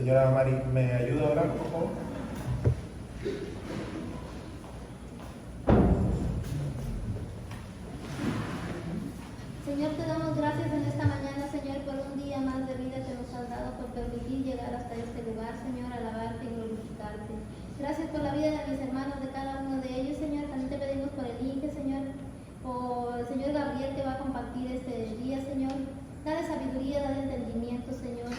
Señora Mari, ¿me ayuda a orar, por favor? Señor, te damos gracias en esta mañana, Señor, por un día más de vida que nos has dado, por permitir llegar hasta este lugar, Señor, alabarte y glorificarte. Gracias por la vida de mis hermanos, de cada uno de ellos, Señor. También te pedimos por el Inge, Señor, por el Señor Gabriel que va a compartir este día, Señor. Dale sabiduría, dale entendimiento, Señor.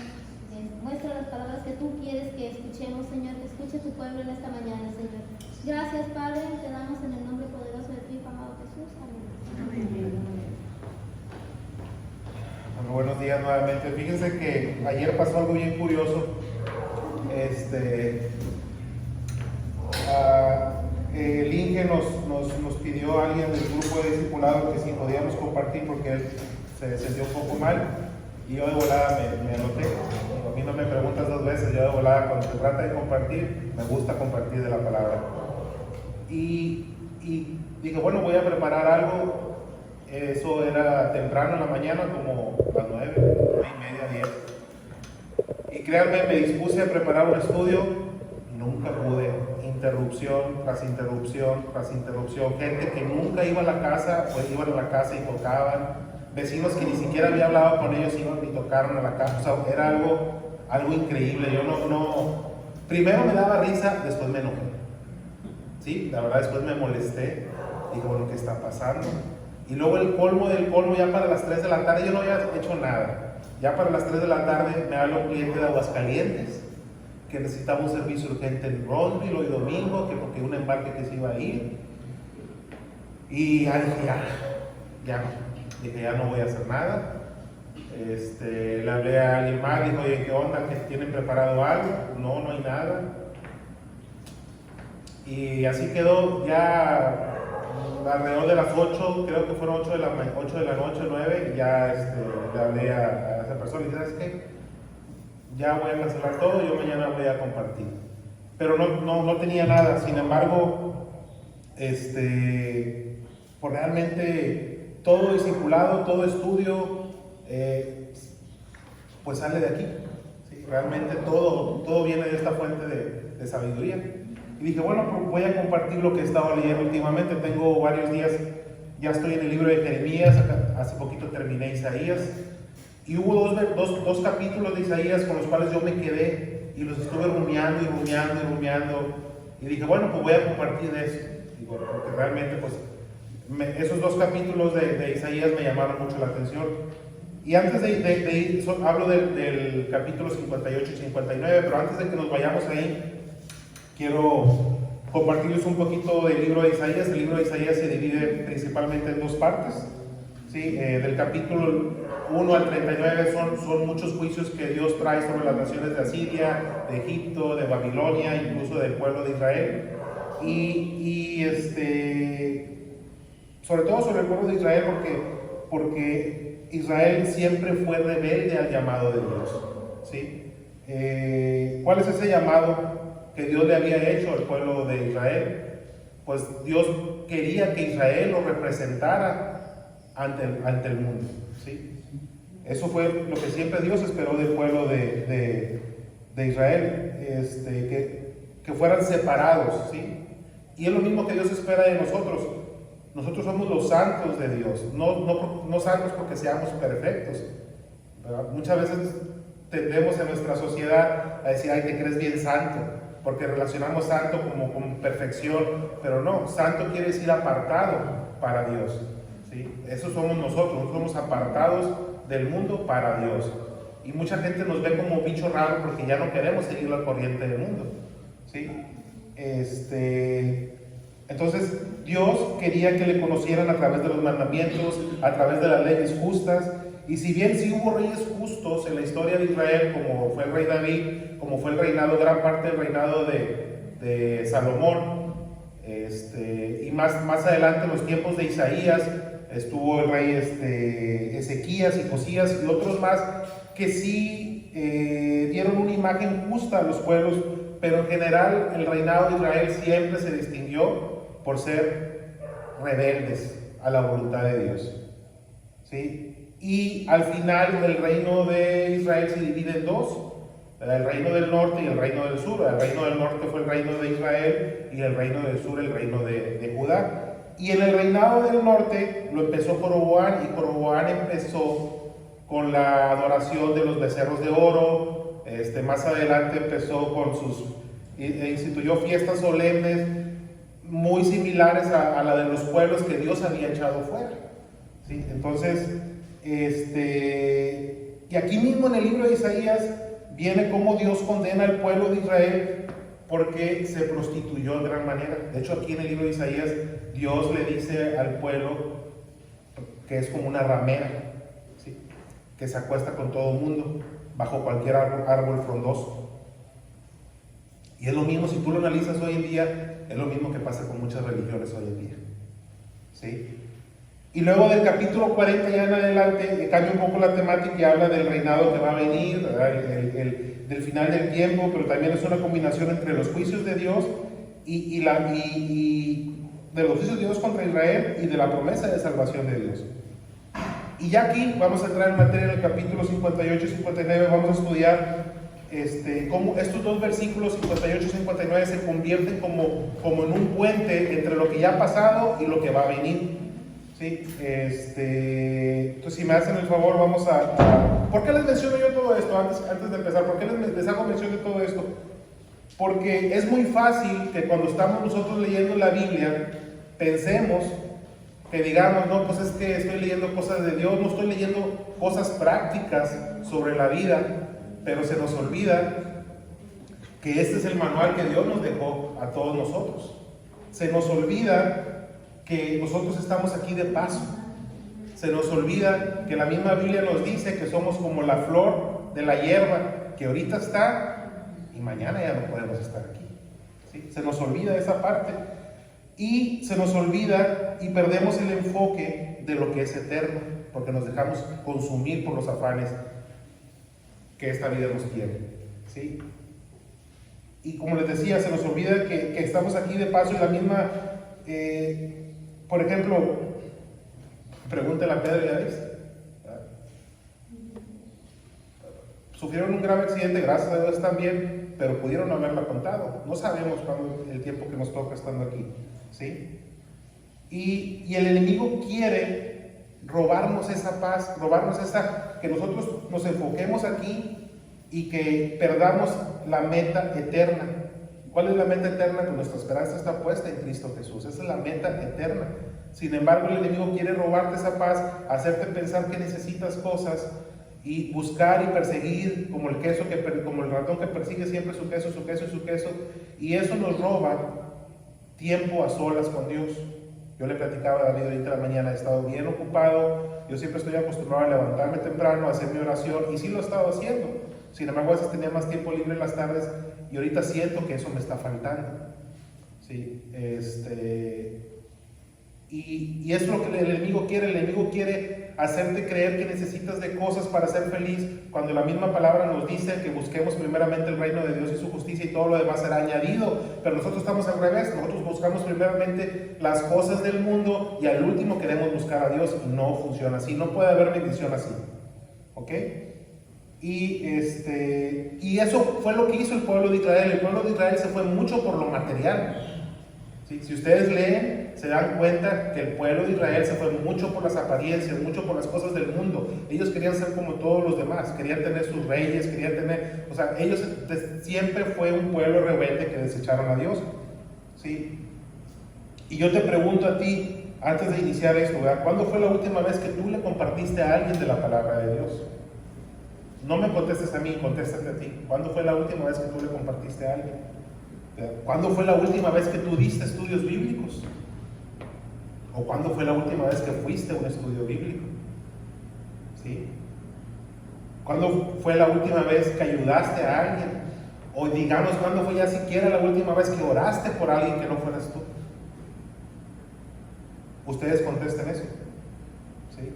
Muestra las palabras que tú quieres que escuchemos, Señor, que escuche tu pueblo en esta mañana, Señor. Gracias, Padre, te damos en el nombre poderoso de tu Hijo amado Jesús. Amén. Bueno, buenos días nuevamente. Fíjense que ayer pasó algo bien curioso. El Inge nos pidió a alguien del grupo de discipulado que si podíamos compartir porque él se sintió un poco mal y yo de volada me anoté. A mí no me preguntas dos veces, yo de volada cuando se trata de compartir, me gusta compartir de la palabra. Y dije, bueno, voy a preparar algo. Eso era temprano en la mañana, como las 9:30, 10. Y créanme, me dispuse a preparar un estudio y nunca pude. Interrupción tras interrupción tras interrupción. Gente que nunca iba a la casa, pues iban a la casa y tocaban. Vecinos que ni siquiera había hablado con ellos y tocaron a la casa. O sea, era algo increíble. Yo no. Primero me daba risa, después me enojé. Sí, la verdad, después me molesté. Dije, bueno, ¿qué está pasando? Y luego el colmo del colmo, ya para las 3 de la tarde, yo no había hecho nada. Ya para las 3 de la tarde me habla un cliente de Aguascalientes que necesitaba un servicio urgente en Roseville hoy domingo, que porque un embarque que se iba a ir. Y ya dije, ya no voy a hacer nada. Le hablé a alguien más, dijo, oye, ¿qué onda? ¿Que tienen preparado algo? No hay nada. Y así quedó ya alrededor de las 8, creo que fueron 8 de la noche, 9, y ya le hablé a esa persona y dije, ¿sabes qué? Ya voy a cancelar todo, yo mañana voy a compartir. Pero no tenía nada, sin embargo, pues realmente todo discipulado, todo estudio, pues sale de aquí. ¿Sí? Realmente todo viene de esta fuente de sabiduría. Y dije, bueno, pues voy a compartir lo que he estado leyendo últimamente. Tengo varios días, ya estoy en el libro de Jeremías, hace poquito terminé Isaías. Y hubo dos capítulos de Isaías con los cuales yo me quedé y los estuve rumiando. Y dije, bueno, pues voy a compartir eso. Digo, porque realmente, pues, esos dos capítulos de Isaías me llamaron mucho la atención. Y antes de ir, hablo del capítulo 58 y 59, pero antes de que nos vayamos ahí, quiero compartirles un poquito del libro de Isaías. El libro de Isaías se divide principalmente en dos partes. ¿Sí? Del capítulo 1 al 39 son muchos juicios que Dios trae sobre las naciones de Asiria, de Egipto, de Babilonia, incluso del pueblo de Israel. Y sobre todo sobre el pueblo de Israel porque Israel siempre fue rebelde al llamado de Dios. ¿Sí? ¿Cuál es ese llamado que Dios le había hecho al pueblo de Israel? Pues Dios quería que Israel lo representara ante el mundo. ¿Sí? Eso fue lo que siempre Dios esperó del pueblo de Israel, que fueran separados. ¿Sí? Y es lo mismo que Dios espera de nosotros. Nosotros somos los santos de Dios, no santos porque seamos perfectos, ¿verdad? Muchas veces tendemos en nuestra sociedad a decir, ay, te crees bien santo, porque relacionamos santo como con perfección, pero no, santo quiere decir apartado para Dios. ¿Sí? Eso somos nosotros somos apartados del mundo para Dios. Y mucha gente nos ve como bicho raro porque ya no queremos seguir la corriente del mundo. ¿Sí? Entonces, Dios quería que le conocieran a través de los mandamientos, a través de las leyes justas. Y si bien sí hubo reyes justos en la historia de Israel, como fue el rey David, como fue el reinado, gran parte del reinado de Salomón, y más adelante en los tiempos de Isaías, estuvo el rey Ezequías y Josías y otros más que sí dieron una imagen justa a los pueblos, pero en general el reinado de Israel siempre se distinguió por ser rebeldes a la voluntad de Dios. ¿Sí? Y al final el reino de Israel se divide en dos. El reino del norte y el reino del sur. El reino del norte fue el reino de Israel y el reino del sur el reino de Judá. Y en el reinado del norte lo empezó Joroboam, y Joroboam empezó con la adoración de los becerros de oro. Más adelante empezó con instituyó fiestas solemnes muy similares a la de los pueblos que Dios había echado fuera. ¿Sí? Entonces, y aquí mismo en el libro de Isaías viene cómo Dios condena al pueblo de Israel porque se prostituyó en gran manera. De hecho, aquí en el libro de Isaías, Dios le dice al pueblo que es como una ramera, ¿sí? Que se acuesta con todo el mundo, bajo cualquier árbol frondoso. Y es lo mismo, si tú lo analizas hoy en día, es lo mismo que pasa con muchas religiones hoy en día. ¿Sí? Y luego del capítulo 40 ya en adelante, cambia un poco la temática y habla del reinado que va a venir, del final del tiempo, pero también es una combinación entre los juicios de Dios y de los juicios de Dios contra Israel y de la promesa de salvación de Dios. Y ya aquí vamos a entrar en materia en el capítulo 58 y 59, vamos a estudiar cómo estos dos versículos 58 y 59 se convierten como en un puente entre lo que ya ha pasado y lo que va a venir. ¿Sí? Entonces, si me hacen el favor, vamos a... ¿Por qué les menciono yo todo esto antes de empezar? ¿Por qué les hago mención de todo esto? Porque es muy fácil que cuando estamos nosotros leyendo la Biblia, pensemos que digamos, no, pues es que estoy leyendo cosas de Dios, no estoy leyendo cosas prácticas sobre la vida, pero se nos olvida que este es el manual que Dios nos dejó a todos nosotros. Se nos olvida que nosotros estamos aquí de paso. Se nos olvida que la misma Biblia nos dice que somos como la flor de la hierba, que ahorita está y mañana ya no podemos estar aquí. ¿Sí? Se nos olvida esa parte y se nos olvida y perdemos el enfoque de lo que es eterno, porque nos dejamos consumir por los afanes que esta vida nos tiene. ¿Sí? Y como les decía, se nos olvida que estamos aquí de paso y la misma... por ejemplo, pregúntale a Pedro y a Luis. Sufrieron un grave accidente, gracias a Dios están bien, pero pudieron no haberla contado. No sabemos cuándo el tiempo que nos toca estando aquí. ¿Sí? Y el enemigo quiere robarnos esa paz, robarnos que nosotros nos enfoquemos aquí y que perdamos la meta eterna. ¿Cuál es la meta eterna? Pues nuestra esperanza está puesta en Cristo Jesús. Esa es la meta eterna. Sin embargo, el enemigo quiere robarte esa paz, hacerte pensar que necesitas cosas y buscar y perseguir como el ratón que persigue siempre su queso, su queso y su queso. Y eso nos roba tiempo a solas con Dios. Yo le platicaba a David ahorita en la mañana, he estado bien ocupado. Yo siempre estoy acostumbrado a levantarme temprano, a hacer mi oración, y sí lo he estado haciendo. Sin embargo, a veces tenía más tiempo libre en las tardes y ahorita siento que eso me está faltando. ¿Sí? Y es lo que el enemigo quiere. El enemigo quiere hacerte creer que necesitas de cosas para ser feliz, cuando la misma palabra nos dice que busquemos primeramente el reino de Dios y su justicia y todo lo demás será añadido. Pero nosotros estamos al revés. Nosotros buscamos primeramente las cosas del mundo y al último queremos buscar a Dios, y no funciona así. No puede haber bendición así. ¿Ok? Y eso fue lo que hizo el pueblo de Israel. El pueblo de Israel se fue mucho por lo material. ¿Sí? Si ustedes leen, se dan cuenta que el pueblo de Israel se fue mucho por las apariencias, mucho por las cosas del mundo. Ellos querían ser como todos los demás, querían tener sus reyes, ellos siempre fue un pueblo rebelde que desecharon a Dios. ¿Sí? Y yo te pregunto a ti, antes de iniciar esto, ¿verdad? ¿Cuándo fue la última vez que tú le compartiste a alguien de la palabra de Dios? No me contestes a mí, contéstate a ti. ¿Cuándo fue la última vez que tú le compartiste a alguien? ¿Cuándo fue la última vez que tú diste estudios bíblicos? ¿O cuándo fue la última vez que fuiste a un estudio bíblico? ¿Sí? ¿Cuándo fue la última vez que ayudaste a alguien? O digamos, ¿cuándo fue ya siquiera la última vez que oraste por alguien que no fueras tú? Ustedes contesten eso. ¿Sí?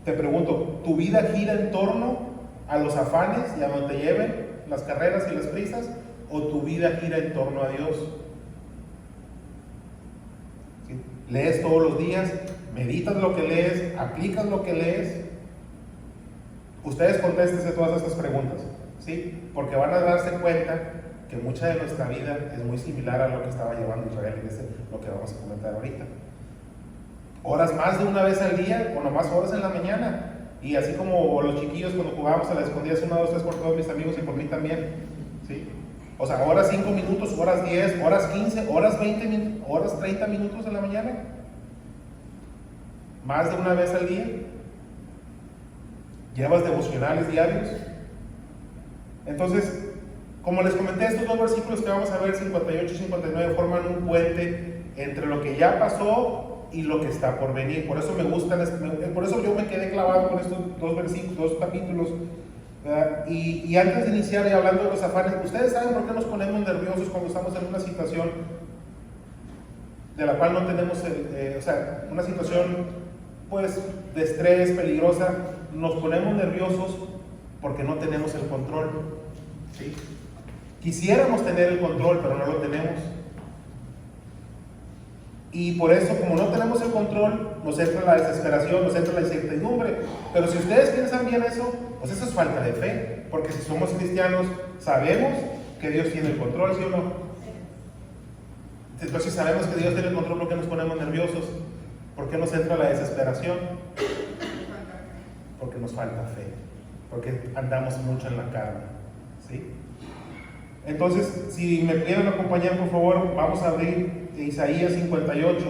Te pregunto, ¿tu vida gira en torno a los afanes y a donde te lleven las carreras y las prisas? ¿O tu vida gira en torno a Dios? ¿Sí? ¿Lees todos los días? ¿Meditas lo que lees? ¿Aplicas lo que lees? Ustedes contéstense todas estas preguntas. ¿sí? Porque van a darse cuenta que mucha de nuestra vida es muy similar a lo que estaba llevando Israel, y es lo que vamos a comentar ahorita. Horas más de una vez al día, o nomás horas en la mañana. Y así como los chiquillos cuando jugábamos a las escondidas, 1, 2, 3 por todos mis amigos y por mí también, ¿sí? O sea, horas 5 minutos, horas 10, horas 15, horas 20, horas 30 minutos en la mañana. Más de una vez al día. ¿Llevas devocionales diarios? Entonces, como les comenté, estos dos versículos que vamos a ver, 58 y 59, forman un puente entre lo que ya pasó y lo que está por venir. Por eso me gustan, por eso yo me quedé clavado con estos dos versículos, dos capítulos. Y antes de iniciar y hablando de los afanes, ¿ustedes saben por qué nos ponemos nerviosos cuando estamos en una situación de la cual no tenemos, o sea, una situación pues de estrés, peligrosa? Nos ponemos nerviosos porque no tenemos el control, ¿sí? Quisiéramos tener el control, pero no lo tenemos. Y por eso, como no tenemos el control, nos entra la desesperación, nos entra la incertidumbre. Pero si ustedes piensan bien eso, pues eso es falta de fe. Porque si somos cristianos, sabemos que Dios tiene el control, ¿sí o no? Entonces, si sabemos que Dios tiene el control, ¿por qué nos ponemos nerviosos? ¿Por qué nos entra la desesperación? Porque nos falta fe. Porque andamos mucho en la carne, ¿sí? Entonces, si me pudieran acompañar, por favor, vamos a abrir Isaías 58.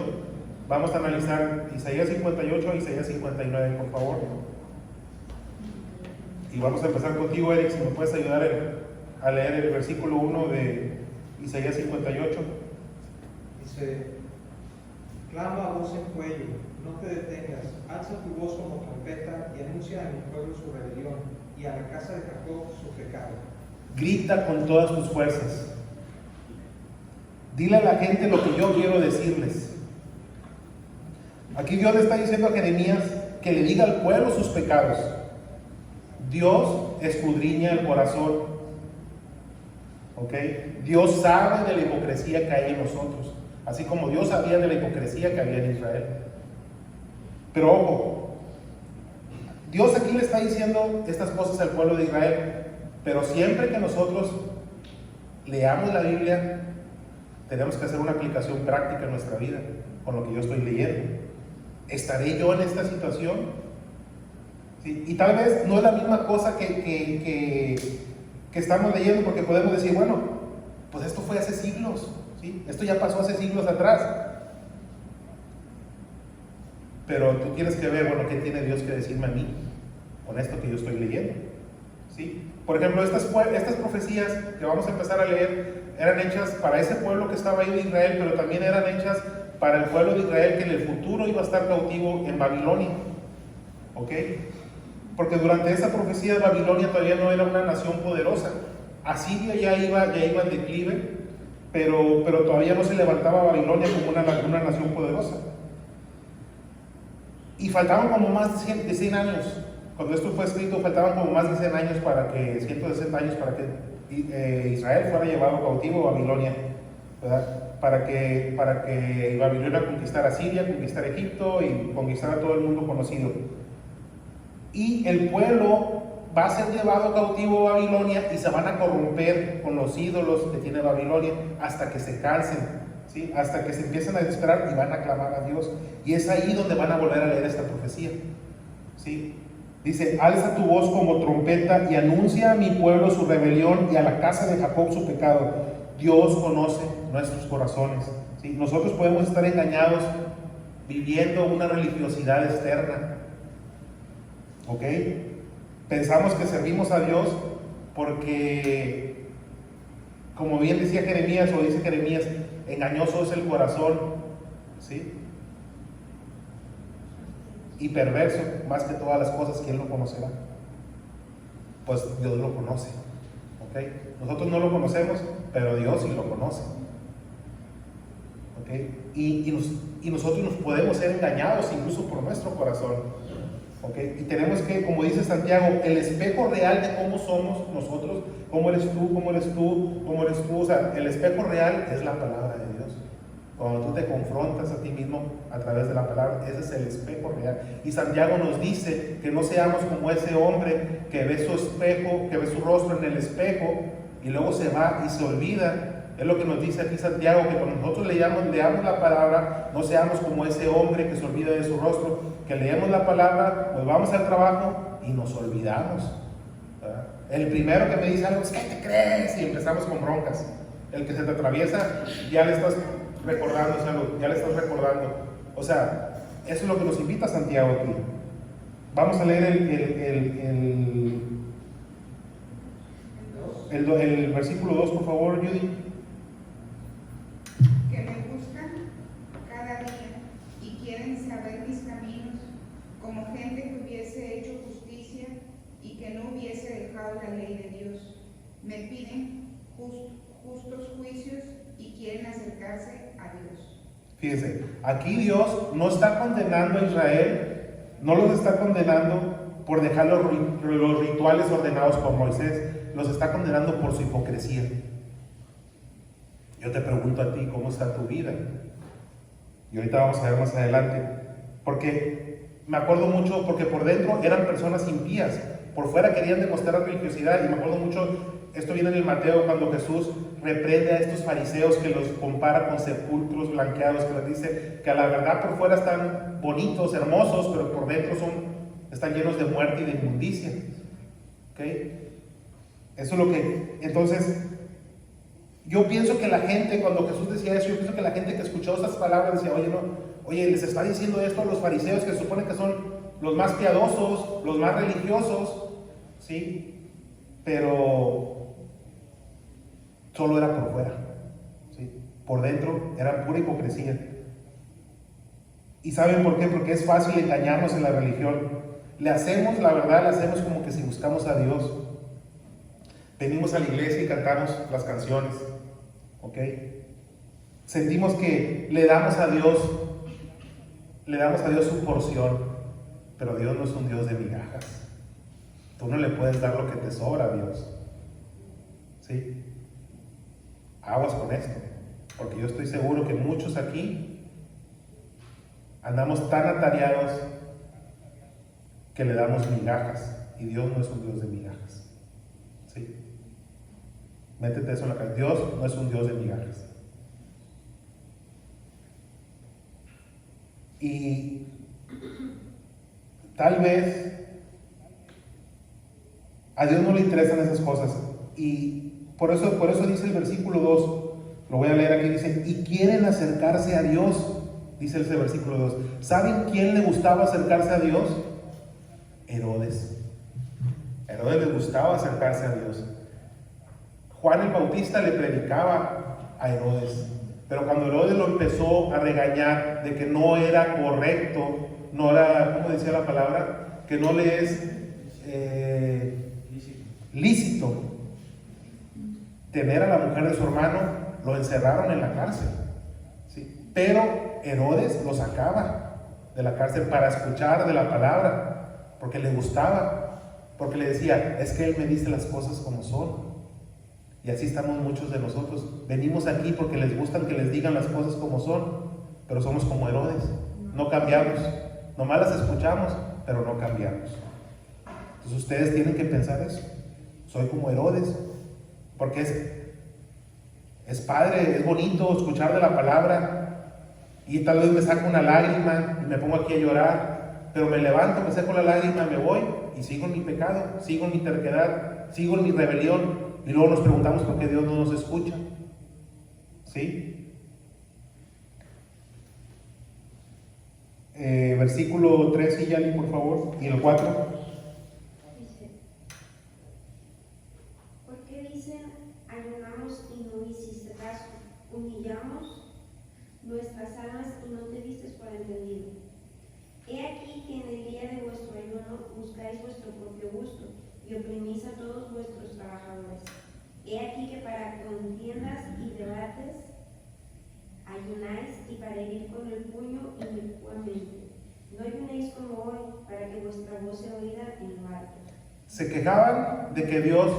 Vamos a analizar Isaías 58 e Isaías 59, por favor. Y vamos a empezar contigo, Eric, si me puedes ayudar a leer el versículo 1 de Isaías 58. Dice: clama a voz en cuello, no te detengas, alza tu voz como trompeta y anuncia a mi pueblo su rebelión y a la casa de Jacob su pecado. Grita con todas tus fuerzas. Dile a la gente lo que yo quiero decirles. Aquí Dios le está diciendo a Jeremías que le diga al pueblo sus pecados. Dios escudriña el corazón, ¿ok? Dios sabe de la hipocresía que hay en nosotros, así como Dios sabía de la hipocresía que había en Israel. Pero ojo, Dios aquí le está diciendo estas cosas al pueblo de Israel, pero siempre que nosotros leamos la Biblia, tenemos que hacer una aplicación práctica en nuestra vida con lo que yo estoy leyendo. ¿Estaré yo en esta situación? ¿Sí? Y tal vez no es la misma cosa que estamos leyendo, porque podemos decir, bueno, pues esto fue hace siglos, ¿sí? Esto ya pasó hace siglos atrás. Pero tú tienes que ver, bueno, ¿qué tiene Dios que decirme a mí con esto que yo estoy leyendo? ¿Sí? Por ejemplo, estas profecías que vamos a empezar a leer eran hechas para ese pueblo que estaba ahí de Israel, pero también eran hechas para el pueblo de Israel que en el futuro iba a estar cautivo en Babilonia. ¿Ok? Porque durante esa profecía Babilonia todavía no era una nación poderosa. Asiria ya iba en declive, pero todavía no se levantaba Babilonia como una nación poderosa. Y faltaban como más de 100 años. Cuando esto fue escrito, faltaban como más de 100 años 160 años para que Israel fuera llevado cautivo a Babilonia, ¿verdad? Para que Babilonia conquistara Siria, conquistara Egipto y conquistara todo el mundo conocido. Y el pueblo va a ser llevado cautivo a Babilonia y se van a corromper con los ídolos que tiene Babilonia hasta que se cansen, ¿sí? Hasta que se empiecen a desesperar y van a clamar a Dios. Y es ahí donde van a volver a leer esta profecía, ¿sí? Dice: alza tu voz como trompeta y anuncia a mi pueblo su rebelión y a la casa de Jacob su pecado. Dios conoce nuestros corazones, ¿sí? Nosotros podemos estar engañados viviendo una religiosidad externa, ¿ok? Pensamos que servimos a Dios porque, como bien decía Jeremías, o dice Jeremías, engañoso es el corazón, ¿sí? Y perverso más que todas las cosas, ¿quién lo conocerá? Pues Dios lo conoce, ¿ok? Nosotros no lo conocemos, pero Dios sí lo conoce, ¿ok? Y nosotros nos podemos ser engañados incluso por nuestro corazón, ¿ok? Y tenemos que, como dice Santiago, el espejo real de cómo somos nosotros, cómo eres tú, o sea, el espejo real es la palabra de Dios, Cuando tú te confrontas a ti mismo a través de la palabra, ese es el espejo real. Y Santiago nos dice que no seamos como ese hombre que ve su espejo, que ve su rostro en el espejo y luego se va y se olvida. Es lo que nos dice aquí Santiago, que cuando nosotros leamos la palabra, no seamos como ese hombre que se olvida de su rostro, que leemos la palabra, nos vamos al trabajo y nos olvidamos. ¿Verdad? El primero que me dice algo es, ¿qué te crees? Y empezamos con broncas. El que se te atraviesa, ya le estás recordando, ya le estás recordando. O sea, eso es lo que nos invita Santiago aquí. Vamos a leer el versículo 2, por favor, Judy. Que me buscan cada día y quieren saber mis caminos, como gente que hubiese hecho justicia y que no hubiese dejado la ley de Dios. Me piden justos juicios y quieren acercarse a Dios. Fíjense, aquí Dios no está condenando a Israel, no los está condenando por dejar los rituales ordenados por Moisés, los está condenando por su hipocresía. Yo te pregunto a ti, ¿cómo está tu vida? Y ahorita vamos a ver más adelante, porque me acuerdo mucho, porque por dentro eran personas impías, por fuera querían demostrar religiosidad, y me acuerdo mucho, esto viene en el Mateo, cuando Jesús reprende a estos fariseos que los compara con sepulcros blanqueados, que les dice que a la verdad por fuera están bonitos, hermosos, pero por dentro están llenos de muerte y de inmundicia. ¿Okay? Eso es lo que, entonces, yo pienso que la gente, cuando Jesús decía eso, yo pienso que la gente que escuchó estas palabras decía, oye, les está diciendo esto a los fariseos que se supone que son los más piadosos, los más religiosos, ¿sí? Pero solo era por fuera, ¿sí? Por dentro era pura hipocresía. ¿Y saben por qué? Porque es fácil engañarnos en la religión. Le hacemos, la verdad, le hacemos como que si buscamos a Dios. Venimos a la iglesia y cantamos las canciones, ¿ok? Sentimos que le damos a Dios su porción, pero Dios no es un Dios de migajas. Tú no le puedes dar lo que te sobra a Dios, ¿sí? Aguas con esto, porque yo estoy seguro que muchos aquí andamos tan atareados que le damos migajas, y Dios no es un Dios de migajas, ¿sí? Métete eso en la cabeza. Dios no es un Dios de migajas. Y tal vez a Dios no le interesan esas cosas. Y por eso dice el versículo 2, lo voy a leer aquí, dice, y quieren acercarse a Dios, dice ese versículo 2. ¿Saben quién le gustaba acercarse a Dios? Herodes. Herodes le gustaba acercarse a Dios. Juan el Bautista le predicaba a Herodes, pero cuando Herodes lo empezó a regañar de que no era correcto, no era, ¿cómo decía la palabra? Que no le es lícito tener a la mujer de su hermano, lo encerraron en la cárcel, ¿sí? Pero Herodes lo sacaba de la cárcel para escuchar de la palabra, porque le gustaba, porque le decía, es que él me dice las cosas como son. Y así estamos muchos de nosotros. Venimos aquí porque les gustan que les digan las cosas como son, pero somos como Herodes, no cambiamos, nomás las escuchamos, pero no cambiamos. Entonces ustedes tienen que pensar eso. Soy como Herodes, porque es padre, es bonito escuchar de la palabra, y tal vez me saco una lágrima y me pongo aquí a llorar, pero me levanto, me saco la lágrima, me voy y sigo en mi pecado, sigo en mi terquedad, sigo en mi rebelión. Y luego nos preguntamos por qué Dios no nos escucha, ¿sí? Versículo 3, Yali, por favor, y el 4. Dice, ¿por qué dicen, ayunamos y no hiciste caso? Humillamos nuestras almas y no te diste por entendido. He aquí que en el día de vuestro ayuno buscáis vuestro propio gusto y oprimís a todos vuestros trabajadores. He aquí que para contiendas y debates ayunáis y para herir con el puño inicuamente. No ayunéis como hoy para que vuestra voz sea oída en lo alto. Se quejaban de que Dios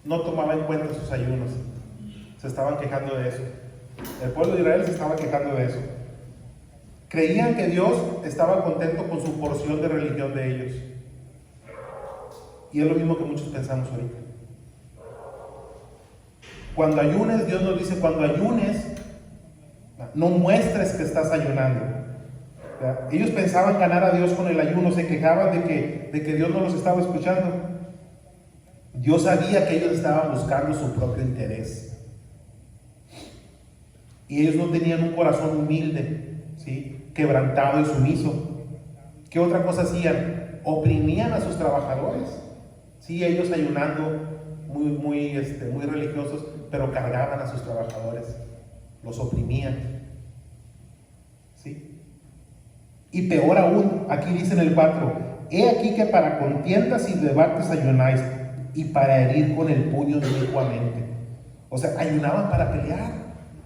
no tomaba en cuenta sus ayunos. Se estaban quejando de eso. El pueblo de Israel se estaba quejando de eso. Creían que Dios estaba contento con su porción de religión de ellos. Y es lo mismo que muchos pensamos ahorita. Cuando ayunes, Dios nos dice, cuando ayunes, no muestres que estás ayunando. ¿Ya? Ellos pensaban ganar a Dios con el ayuno, se quejaban de que Dios no los estaba escuchando. Dios sabía que ellos estaban buscando su propio interés. Y ellos no tenían un corazón humilde, ¿sí? Quebrantado y sumiso. ¿Qué otra cosa hacían? Oprimían a sus trabajadores. Sí, ellos ayunando, muy religiosos, pero cargaban a sus trabajadores, los oprimían. ¿Sí? Y peor aún, aquí dice en el 4, he aquí que para contiendas y debates ayunáis, y para herir con el puño inicuamente. O sea, ayunaban para pelear.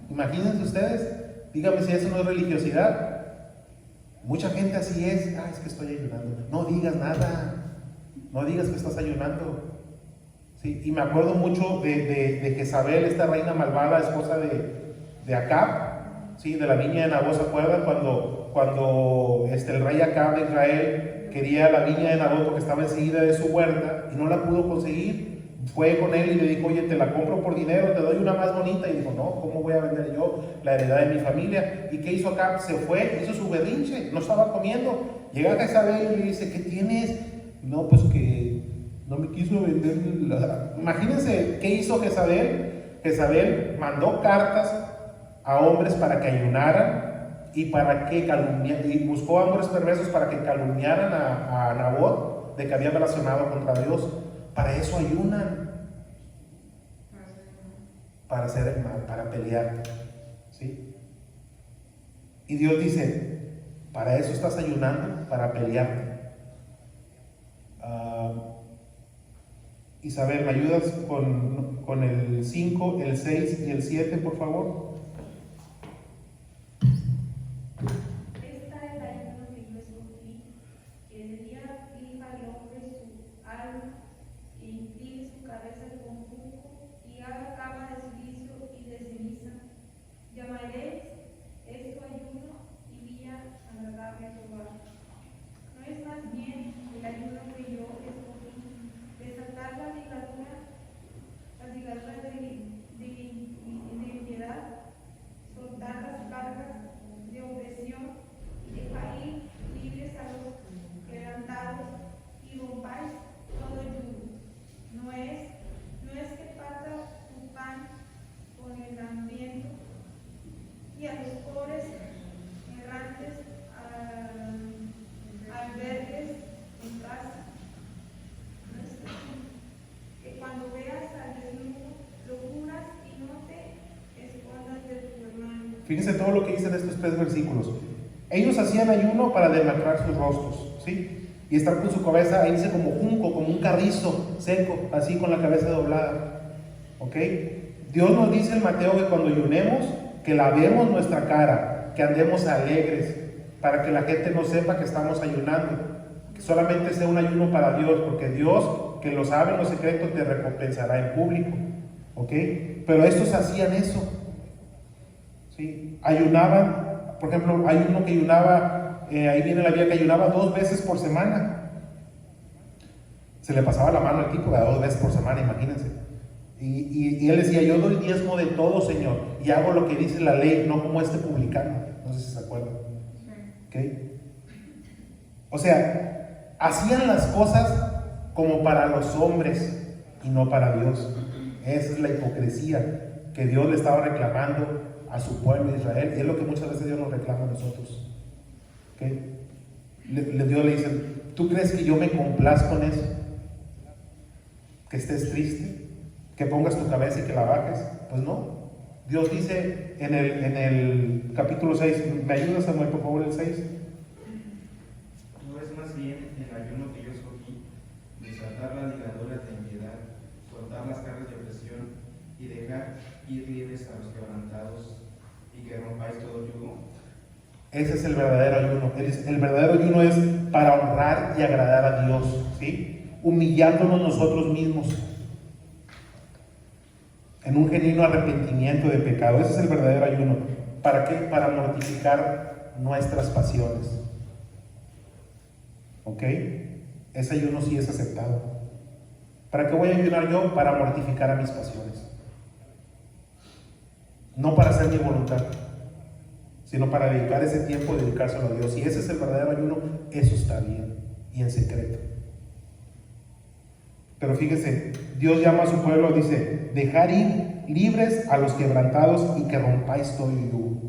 Imagínense ustedes, díganme si eso no es religiosidad. Mucha gente así es, es que estoy ayunando. No digas nada, no digas que estás ayunando. ¿Sí? Y me acuerdo mucho de Jezabel, esta reina malvada, esposa de Acab, ¿sí? De la viña de Nabot. ¿Se acuerdan cuando el rey Acab de Israel quería la viña de Nabot porque estaba enseguida de su huerta y no la pudo conseguir? Fue con él y le dijo, oye, te la compro por dinero, te doy una más bonita. Y dijo, no, ¿cómo voy a vender yo la heredad de mi familia? ¿Y qué hizo Acab? Se fue, hizo su berrinche, no estaba comiendo. Llega Jezabel y le dice, ¿qué tienes? No, pues que no me quiso vender Imagínense qué hizo Jezabel. Jezabel mandó cartas a hombres para que ayunaran y para que y buscó a hombres perversos para que calumniaran a Nabot de que había blasfemado contra Dios. Para eso ayunan, para hacer el mal, para pelear, ¿sí? Y Dios dice, para eso estás ayunando, para pelearte. Isabel, ¿me ayudas con el 5, el 6 y el 7, por favor? Esta es la ayuno que yo escogí, que de día fija al hombre su alma, que incline su cabeza con jugo y haga cama de silicio y de ceniza. Llamaréis esto ayuno y día agradable a Jehová. No es más bien el ayuno que yo escogí, desatar la ligadura de impiedad, soltar las cargas de opresión y dejar ir libres a los quebrantados y rompáis todo yugo. No es que parta tu pan con el hambriento y a los pobres errantes albergues en casa. No es que cuando veas al desnudo lo cubras y no te escondas de tu hermano. Fíjense todo lo que dicen estos 3 versículos. Ellos hacían ayuno para demacrar sus rostros, ¿sí? Y estar con su cabeza, ahí dice como junco, como un carrizo seco, así con la cabeza doblada, ¿ok? Dios nos dice en Mateo que cuando ayunemos, que lavemos nuestra cara, que andemos alegres, para que la gente no sepa que estamos ayunando, que solamente sea un ayuno para Dios, porque Dios, que lo sabe en lo secreto, te recompensará en público, ¿ok? Pero estos hacían eso, ¿sí? Ayunaban, por ejemplo, hay uno que ayunaba, ahí viene la Biblia, que ayunaba 2 veces por semana. Se le pasaba la mano al tipo, 2 veces por semana, imagínense. Y él decía, yo doy diezmo de todo, Señor, y hago lo que dice la ley, no como este publicano. No sé si se acuerdan. ¿Okay? O sea, hacían las cosas como para los hombres y no para Dios. Esa es la hipocresía que Dios le estaba reclamando a su pueblo de Israel, y es lo que muchas veces Dios nos reclama a nosotros. ¿Okay? Dios le dice, ¿tú crees que yo me complazco en eso? ¿Que estés triste? ¿Que pongas tu cabeza y que la bajes? Pues no. Dios dice en el capítulo 6, ¿me ayudas, Samuel, por favor, el 6? No es más bien el ayuno que yo escogí, desatar las ligaduras de impiedad, soltar las cargas de opresión y dejar ir libres a los quebrantados y que rompáis todo yugo. Ese es el verdadero ayuno. El verdadero ayuno es para honrar y agradar a Dios, ¿sí? Humillándonos nosotros mismos. en un genuino arrepentimiento de pecado. Ese es el verdadero ayuno. ¿Para qué? Para mortificar nuestras pasiones. ¿Ok? Ese ayuno sí es aceptado. ¿Para qué voy a ayunar yo? Para mortificar a mis pasiones. No para hacer mi voluntad, sino para dedicar ese tiempo, dedicárselo a Dios. Y ese es el verdadero ayuno. Eso está bien y en secreto. Pero fíjese, Dios llama a su pueblo, dice, dejar ir libres a los quebrantados y que rompáis todo yugo.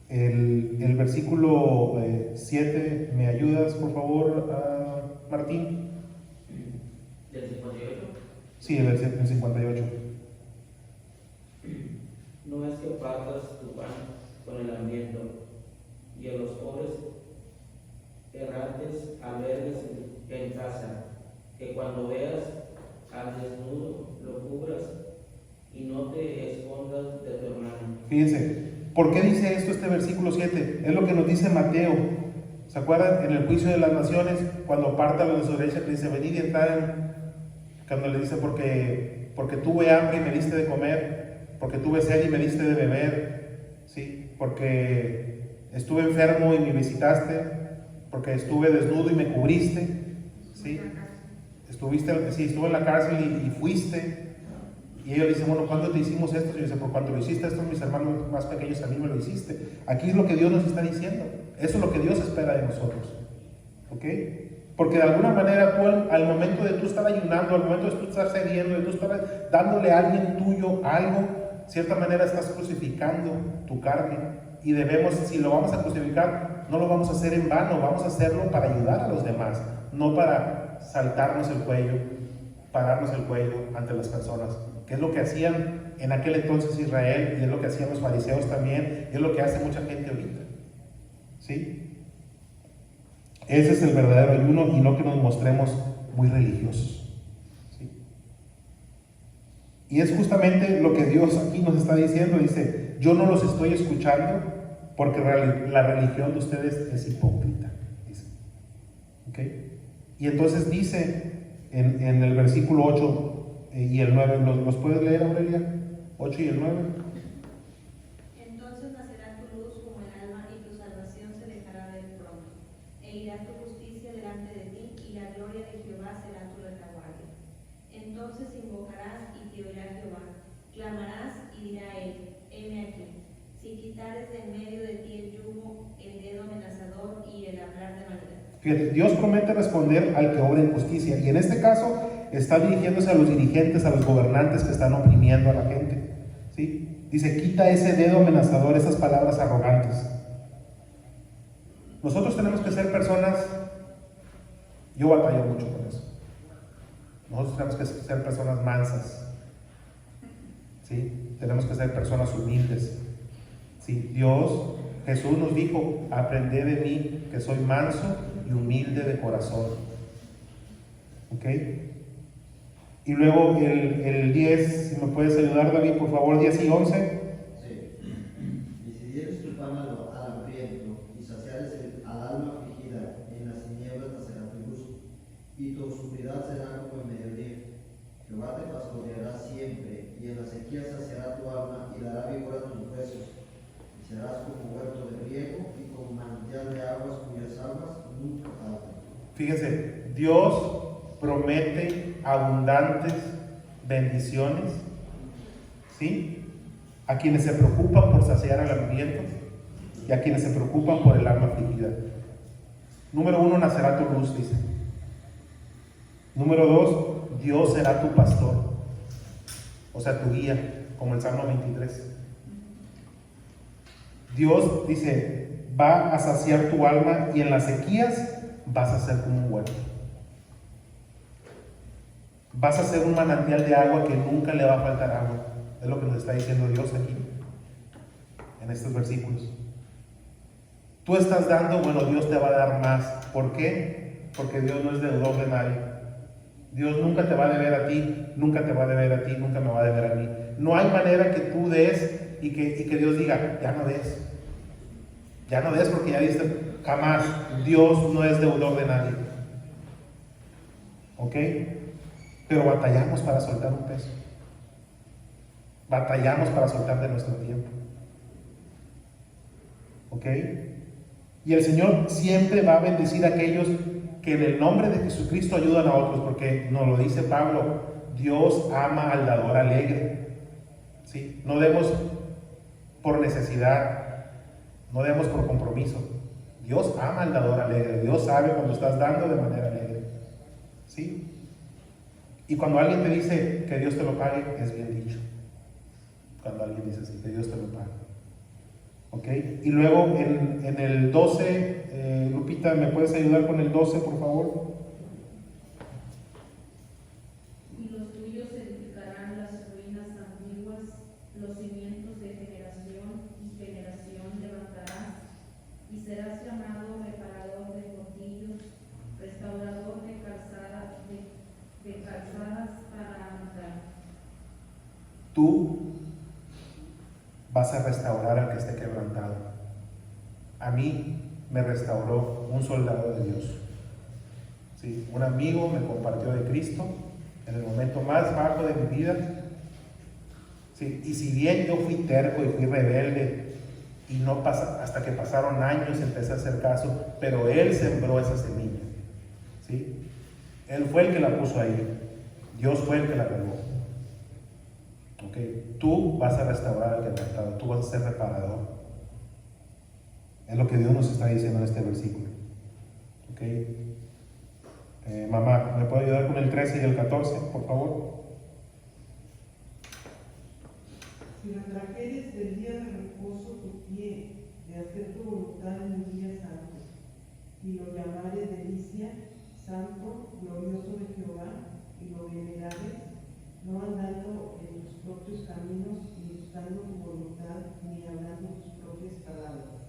El versículo 7, ¿me ayudas por favor, Martín? ¿Del 58? Sí, el 58. No es que partas tu pan con el hambriento y a los pobres errantes albergues en casa, que cuando veas al desnudo lo cubras y no te escondas de tu hermano. Fíjense, ¿por qué dice esto este versículo 7? Es lo que nos dice Mateo. ¿Se acuerdan? En el juicio de las naciones, cuando parta la desobediencia, que dice, venid y entrar, cuando le dice, porque tuve hambre y me diste de comer, porque tuve sed y me diste de beber, ¿sí? Porque estuve enfermo y me visitaste, porque estuve desnudo y me cubriste, ¿sí? Estuve en la cárcel y fuiste. Y ellos dicen, bueno, ¿cuándo te hicimos esto? Y yo dice, por cuanto lo hiciste esto, mis hermanos más pequeños a mí me lo hiciste. Aquí es lo que Dios nos está diciendo. Eso es lo que Dios espera de nosotros. ¿Ok? Porque de alguna manera tú al momento de tú estar ayunando, al momento de tú estar cediendo, de tú estar dándole a alguien tuyo algo, de cierta manera estás crucificando tu carne. Y debemos, si lo vamos a crucificar, no lo vamos a hacer en vano, vamos a hacerlo para ayudar a los demás, no para saltarnos el cuello, pararnos el cuello ante las personas, que es lo que hacían en aquel entonces Israel, y es lo que hacían los fariseos también, y es lo que hace mucha gente ahorita. ¿Sí? Ese es el verdadero ayuno, y no que nos mostremos muy religiosos. ¿Sí? Y es justamente lo que Dios aquí nos está diciendo. Dice, yo no los estoy escuchando porque la religión de ustedes es hipócrita. Dice. ¿Okay? Y entonces dice en el versículo 8 y el 9, ¿los puedes leer, Aurelia? 8 y el 9. Entonces nacerá tu luz como el alma y tu salvación se dejará ver pronto. E irá tu justicia delante de ti y la gloria de Jehová será tu retaguardia. Entonces invocarás y te oirá Jehová. Clamarás y dirá él, heme aquí. Si quitares de en medio de ti el yugo, el dedo amenazador y el hablar de maldad. Fíjate, Dios promete responder al que obra en justicia, y en este caso está dirigiéndose a los dirigentes, a los gobernantes que están oprimiendo a la gente. ¿Sí? Dice, quita ese dedo amenazador, esas palabras arrogantes. Nosotros tenemos que ser personas, yo batallo mucho con eso. Nosotros tenemos que ser personas mansas. ¿Sí? Tenemos que ser personas humildes. ¿Sí? Dios, Jesús nos dijo, aprended de mí que soy manso y humilde de corazón. ¿Ok? Y luego el 10, si me puedes ayudar, David, por favor, 10 y 11. Sí. Y si dieres tu pan al hambriento y saciares al alma afligida, en las tinieblas nacerá tu luz, y tu oscuridad será como el mediodía. Jehová te pastoreará siempre, y en la sequía saciará tu alma y dará vigor a tus huesos. Y serás como huerto de riego y como manantial de aguas cuyas aguas nunca faltan. Fíjense, Dios promete abundantes bendiciones, ¿sí? A quienes se preocupan por saciar al hambriento y a quienes se preocupan por el alma afligida. Número 1, nacerá tu luz, dice. Número 2, Dios será tu pastor, o sea, tu guía, como el Salmo 23. Dios dice, va a saciar tu alma y en las sequías vas a ser como un huerto. Vas a ser un manantial de agua que nunca le va a faltar agua. Es lo que nos está diciendo Dios aquí, en estos versículos. Tú estás dando, bueno, Dios te va a dar más. ¿Por qué? Porque Dios no es deudor de nadie. Dios nunca te va a deber a ti, nunca te va a deber a ti, nunca me va a deber a mí. No hay manera que tú des y que Dios diga, ya no des. Ya no des porque ya diste. Jamás. Dios no es deudor de nadie. ¿Ok? pero batallamos para soltar un peso. Batallamos para soltar de nuestro tiempo. ¿Ok? Y el Señor siempre va a bendecir a aquellos que en el nombre de Jesucristo ayudan a otros, porque nos lo dice Pablo, Dios ama al dador alegre. ¿Sí? No demos por necesidad, no demos por compromiso. Dios ama al dador alegre. Dios sabe cuando estás dando de manera alegre. ¿Sí? Y cuando alguien te dice que Dios te lo pague, es bien dicho. Cuando alguien dice así, que Dios te lo pague. ¿Ok? Y luego en el 12, Lupita, ¿me puedes ayudar con el 12, por favor? Y los tuyos edificarán las ruinas antiguas, los cimientos de generación y generación levantarás, y serás llamado reparador de portillos, restaurador de calzadas para andar. Tú vas a restaurar al que esté quebrantado. A mí me restauró un soldado de Dios. ¿Sí? Un amigo me compartió de Cristo en el momento más bajo de mi vida. ¿Sí? Y si bien yo fui terco y fui rebelde, y no pasa, hasta que pasaron años empecé a hacer caso, pero Él sembró esa semilla. ¿Sí? Él fue el que la puso ahí. Dios fue el que la regó. ¿Okay? Tú vas a restaurar al quebrantado, tú vas a ser reparador. Es lo que Dios nos está diciendo en este versículo. ¿Okay? Mamá, ¿me puede ayudar con el 13 y el 14, por favor? Si lo trajeres del día de reposo tu pie, de hacer tu voluntad en un día santo, y lo llamares delicia, santo, glorioso de Jehová, y lo venerares, no andando en tus propios caminos, ni buscando tu voluntad, ni hablando tus propias palabras.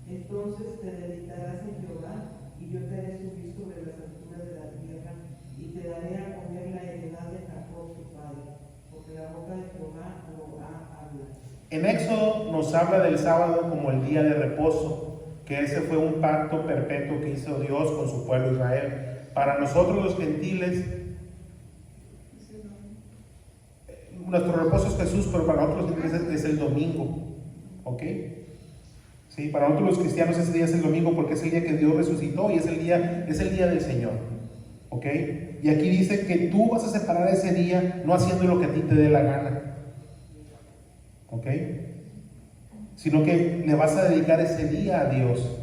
Entonces te deleitarás en Jehová, y yo te haré subir sobre las alturas de la tierra, y te daré a comer la heredad de Jacob tu padre, porque la boca de Jehová lo ha hablado. En Éxodo nos habla del sábado como el día de reposo, que ese fue un pacto perpetuo que hizo Dios con su pueblo Israel. Para nosotros los gentiles, nuestro reposo es Jesús, pero para nosotros los gentiles es el domingo. ¿Ok? Sí, para nosotros los cristianos ese día es el domingo porque es el día que Dios resucitó y es el día del Señor. ¿Ok? Y aquí dice que tú vas a separar ese día no haciendo lo que a ti te dé la gana. ¿Ok? Sino que le vas a dedicar ese día a Dios.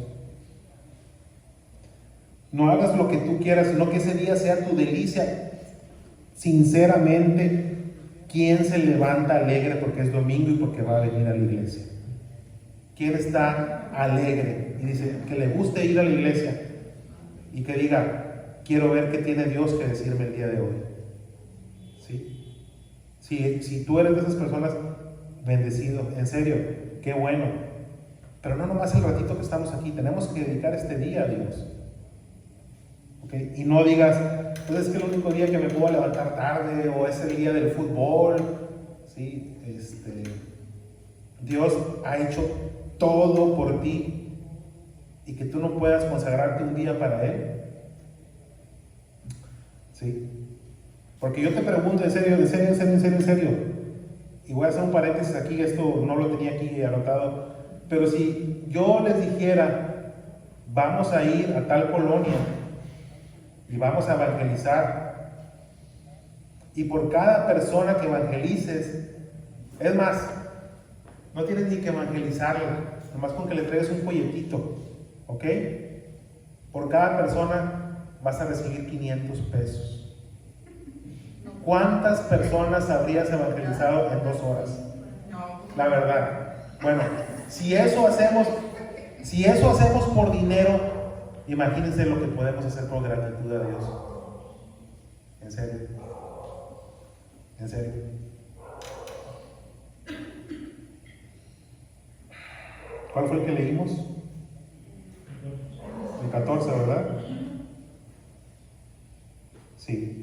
No hagas lo que tú quieras, sino que ese día sea tu delicia. Sinceramente, ¿quién se levanta alegre porque es domingo y porque va a venir a la iglesia? ¿Quién está alegre y dice que le guste ir a la iglesia y que diga, quiero ver qué tiene Dios que decirme el día de hoy? ¿Sí? Si tú eres de esas personas, bendecido, en serio, qué bueno. Pero no nomás el ratito que estamos aquí, tenemos que dedicar este día a Dios. ¿Okay? Y no digas, pues es que el único día que me puedo levantar tarde o es el día del fútbol. ¿Sí? Dios ha hecho todo por ti y que tú no puedas consagrarte un día para Él. ¿Sí? Porque yo te pregunto, en serio, y voy a hacer un paréntesis aquí, esto no lo tenía aquí anotado, pero si yo les dijera, vamos a ir a tal colonia y vamos a evangelizar, y por cada persona que evangelices, es más, no tienes ni que evangelizarla, nomás con que le traigas un folletito, ¿ok? Por cada persona vas a recibir 500 pesos. ¿Cuántas personas habrías evangelizado en 2 horas? La verdad. Bueno, si eso hacemos por dinero, imagínense lo que podemos hacer por gratitud a Dios. En serio. En serio. ¿Cuál fue el que leímos? El 14, ¿verdad? Sí.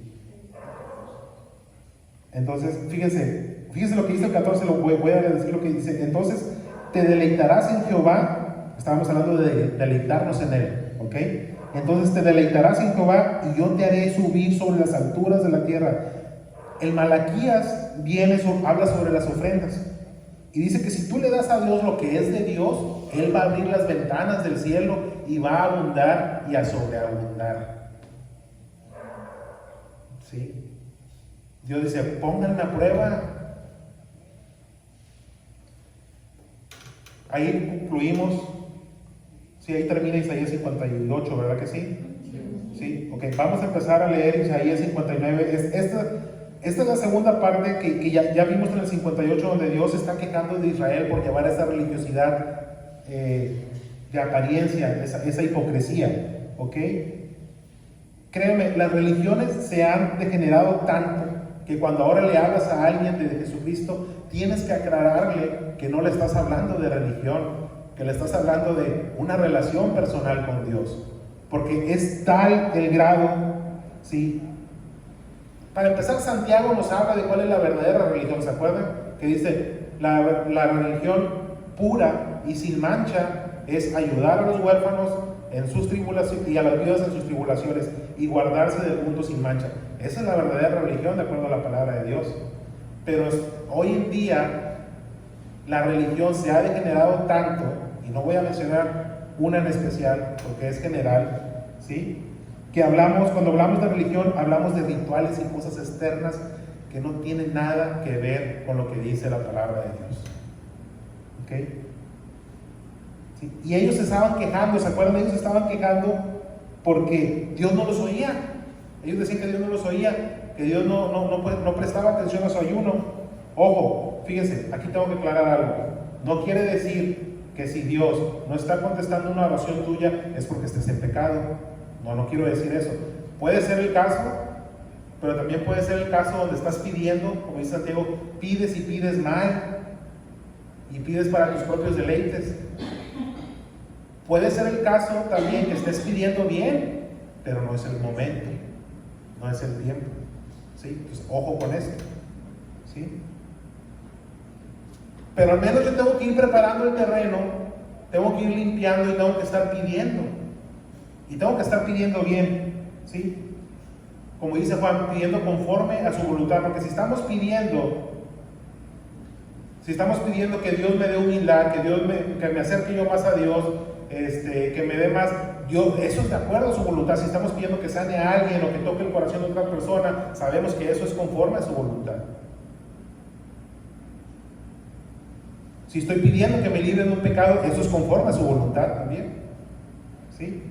Entonces, fíjense lo que dice el 14, voy a decir lo que dice. Entonces, te deleitarás en Jehová. Estábamos hablando de deleitarnos en Él, ¿ok? Entonces te deleitarás en Jehová y yo te haré subir sobre las alturas de la tierra. El Malaquías habla sobre las ofrendas. Y dice que si tú le das a Dios lo que es de Dios, Él va a abrir las ventanas del cielo y va a abundar y a sobreabundar. ¿Sí? Dios dice, pónganme a prueba. Ahí concluimos. Sí, ahí termina Isaías 58, ¿verdad que sí? Sí, ok, vamos a empezar a leer Isaías 59. Esta es la segunda parte que ya vimos en el 58, donde Dios está quejando de Israel por llevar esa religiosidad de apariencia, esa hipocresía, ¿ok? Créeme, las religiones se han degenerado tanto que cuando ahora le hablas a alguien de Jesucristo, tienes que aclararle que no le estás hablando de religión, que le estás hablando de una relación personal con Dios, porque es tal el grado, ¿sí? Para empezar, Santiago nos habla de cuál es la verdadera religión, ¿se acuerdan? Que dice, la religión pura y sin mancha es ayudar a los huérfanos en sus tribulaciones y a las viudas en sus tribulaciones y guardarse del mundo sin mancha. Esa es la verdadera religión de acuerdo a la palabra de Dios. Pero hoy en día la religión se ha degenerado tanto, y no voy a mencionar una en especial porque es general, ¿sí? Que cuando hablamos de religión, hablamos de rituales y cosas externas que no tienen nada que ver con lo que dice la palabra de Dios. ¿Ok? ¿Sí? Y ellos se estaban quejando, ¿se acuerdan? Ellos se estaban quejando porque Dios no los oía. Ellos decían que Dios no los oía, que Dios no prestaba atención a su ayuno. Ojo, fíjense, aquí tengo que aclarar algo. No quiere decir que si Dios no está contestando una oración tuya es porque estés en pecado. No quiero decir eso. Puede ser el caso, pero también puede ser el caso donde estás pidiendo, como dice Santiago, pides y pides mal, y pides para tus propios deleites. Puede ser el caso también que estés pidiendo bien, pero no es el momento, no es el tiempo. ¿Sí? Entonces, ojo con esto. ¿Sí? Pero al menos yo tengo que ir preparando el terreno, tengo que ir limpiando y tengo que estar pidiendo. Y tengo que estar pidiendo bien, ¿sí? Como dice Juan, pidiendo conforme a su voluntad, porque si estamos pidiendo que Dios me dé humildad, que me acerque yo más a Dios, que me dé más, eso es de acuerdo a su voluntad. Si estamos pidiendo que sane a alguien o que toque el corazón de otra persona, sabemos que eso es conforme a su voluntad. Si estoy pidiendo que me libre de un pecado, eso es conforme a su voluntad también, ¿sí?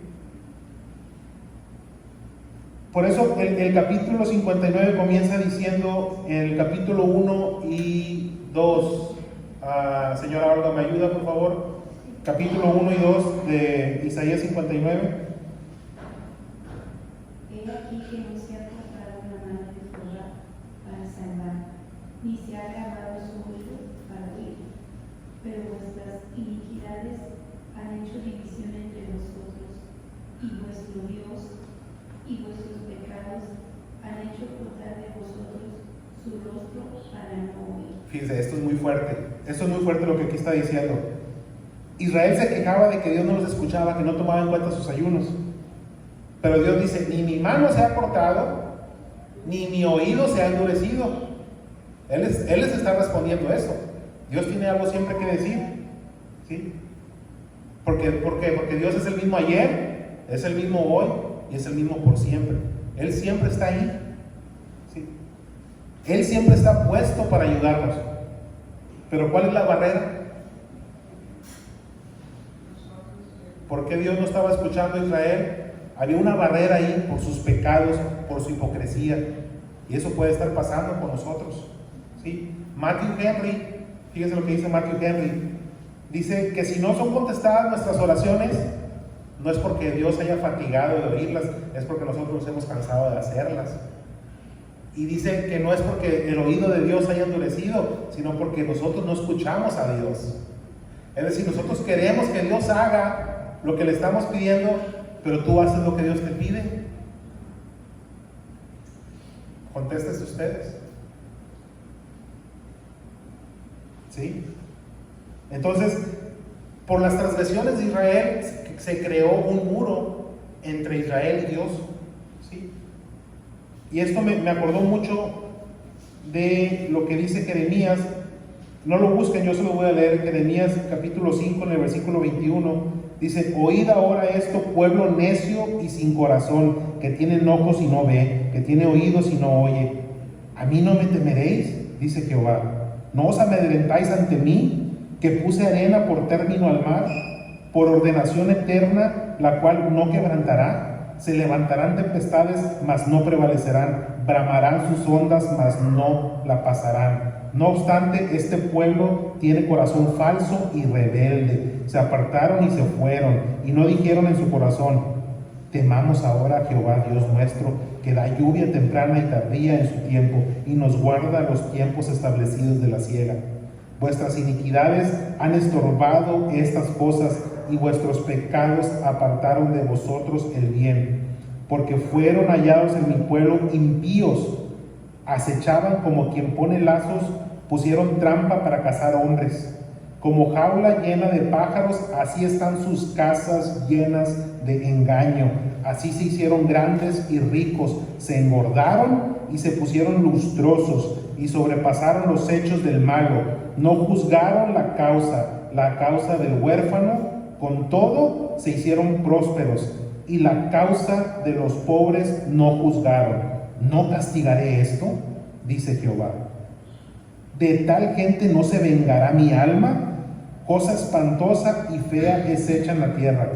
Por eso el capítulo 59 comienza diciendo, en el capítulo 1 y 2, señora Olga, ¿me ayuda por favor? Capítulo 1 y 2 de Isaías 59. He aquí que no se ha cortado la mano de Jehová para salvar, ni se ha grabado su oído para oír, pero vuestras iniquidades han hecho división entre vosotros, y vuestro Dios y vuestros pecados han hecho ocultar de vosotros su rostro para no oír. Fíjense, esto es muy fuerte lo que aquí está diciendo. Israel se quejaba de que Dios no los escuchaba, que no tomaba en cuenta sus ayunos. Pero Dios dice, ni mi mano se ha cortado, ni mi oído se ha endurecido. Él les está respondiendo eso. Dios tiene algo siempre que decir, ¿sí? ¿Por qué? Porque Dios es el mismo ayer, es el mismo hoy y es el mismo por siempre. Él siempre está ahí, ¿sí? Él siempre está puesto para ayudarnos. Pero ¿cuál es la barrera? ¿Por qué Dios no estaba escuchando a Israel? Había una barrera ahí por sus pecados, por su hipocresía. Y eso puede estar pasando con nosotros, ¿sí? Matthew Henry, fíjense lo que dice Matthew Henry. Dice que si no son contestadas nuestras oraciones, no es porque Dios haya fatigado de oírlas, es porque nosotros nos hemos cansado de hacerlas. Y dice que no es porque el oído de Dios haya endurecido, sino porque nosotros no escuchamos a Dios. Es decir, nosotros queremos que Dios haga lo que le estamos pidiendo, pero tú haces lo que Dios te pide. Contéstense ustedes. ¿Sí? Entonces, por las transgresiones de Israel se creó un muro entre Israel y Dios, ¿sí? Y esto me acordó mucho de lo que dice Jeremías. No lo busquen, yo se lo voy a leer. Jeremías capítulo 5 en el versículo 21 dice: oíd ahora esto, pueblo necio y sin corazón, que tiene ojos y no ve, que tiene oídos y no oye. ¿A mí no me temeréis?, dice Jehová. ¿No os amedrentáis ante mí, que puse arena por término al mar, por ordenación eterna, la cual no quebrantará? Se levantarán tempestades, mas no prevalecerán, bramarán sus ondas, mas no la pasarán. No obstante, este pueblo tiene corazón falso y rebelde. Se apartaron y se fueron, y no dijeron en su corazón: temamos ahora a Jehová Dios nuestro, que da lluvia temprana y tardía en su tiempo, y nos guarda los tiempos establecidos de la siega. Vuestras iniquidades han estorbado estas cosas, y vuestros pecados apartaron de vosotros el bien, porque fueron hallados en mi pueblo impíos. Acechaban como quien pone lazos, pusieron trampa para cazar hombres. Como jaula llena de pájaros, así están sus casas llenas de engaño. Así se hicieron grandes y ricos, se engordaron y se pusieron lustrosos, y sobrepasaron los hechos del malo. No juzgaron la causa del huérfano, con todo se hicieron prósperos, y la causa de los pobres no juzgaron. ¿No castigaré esto?, dice Jehová. ¿De tal gente no se vengará mi alma? Cosa espantosa y fea es hecha en la tierra.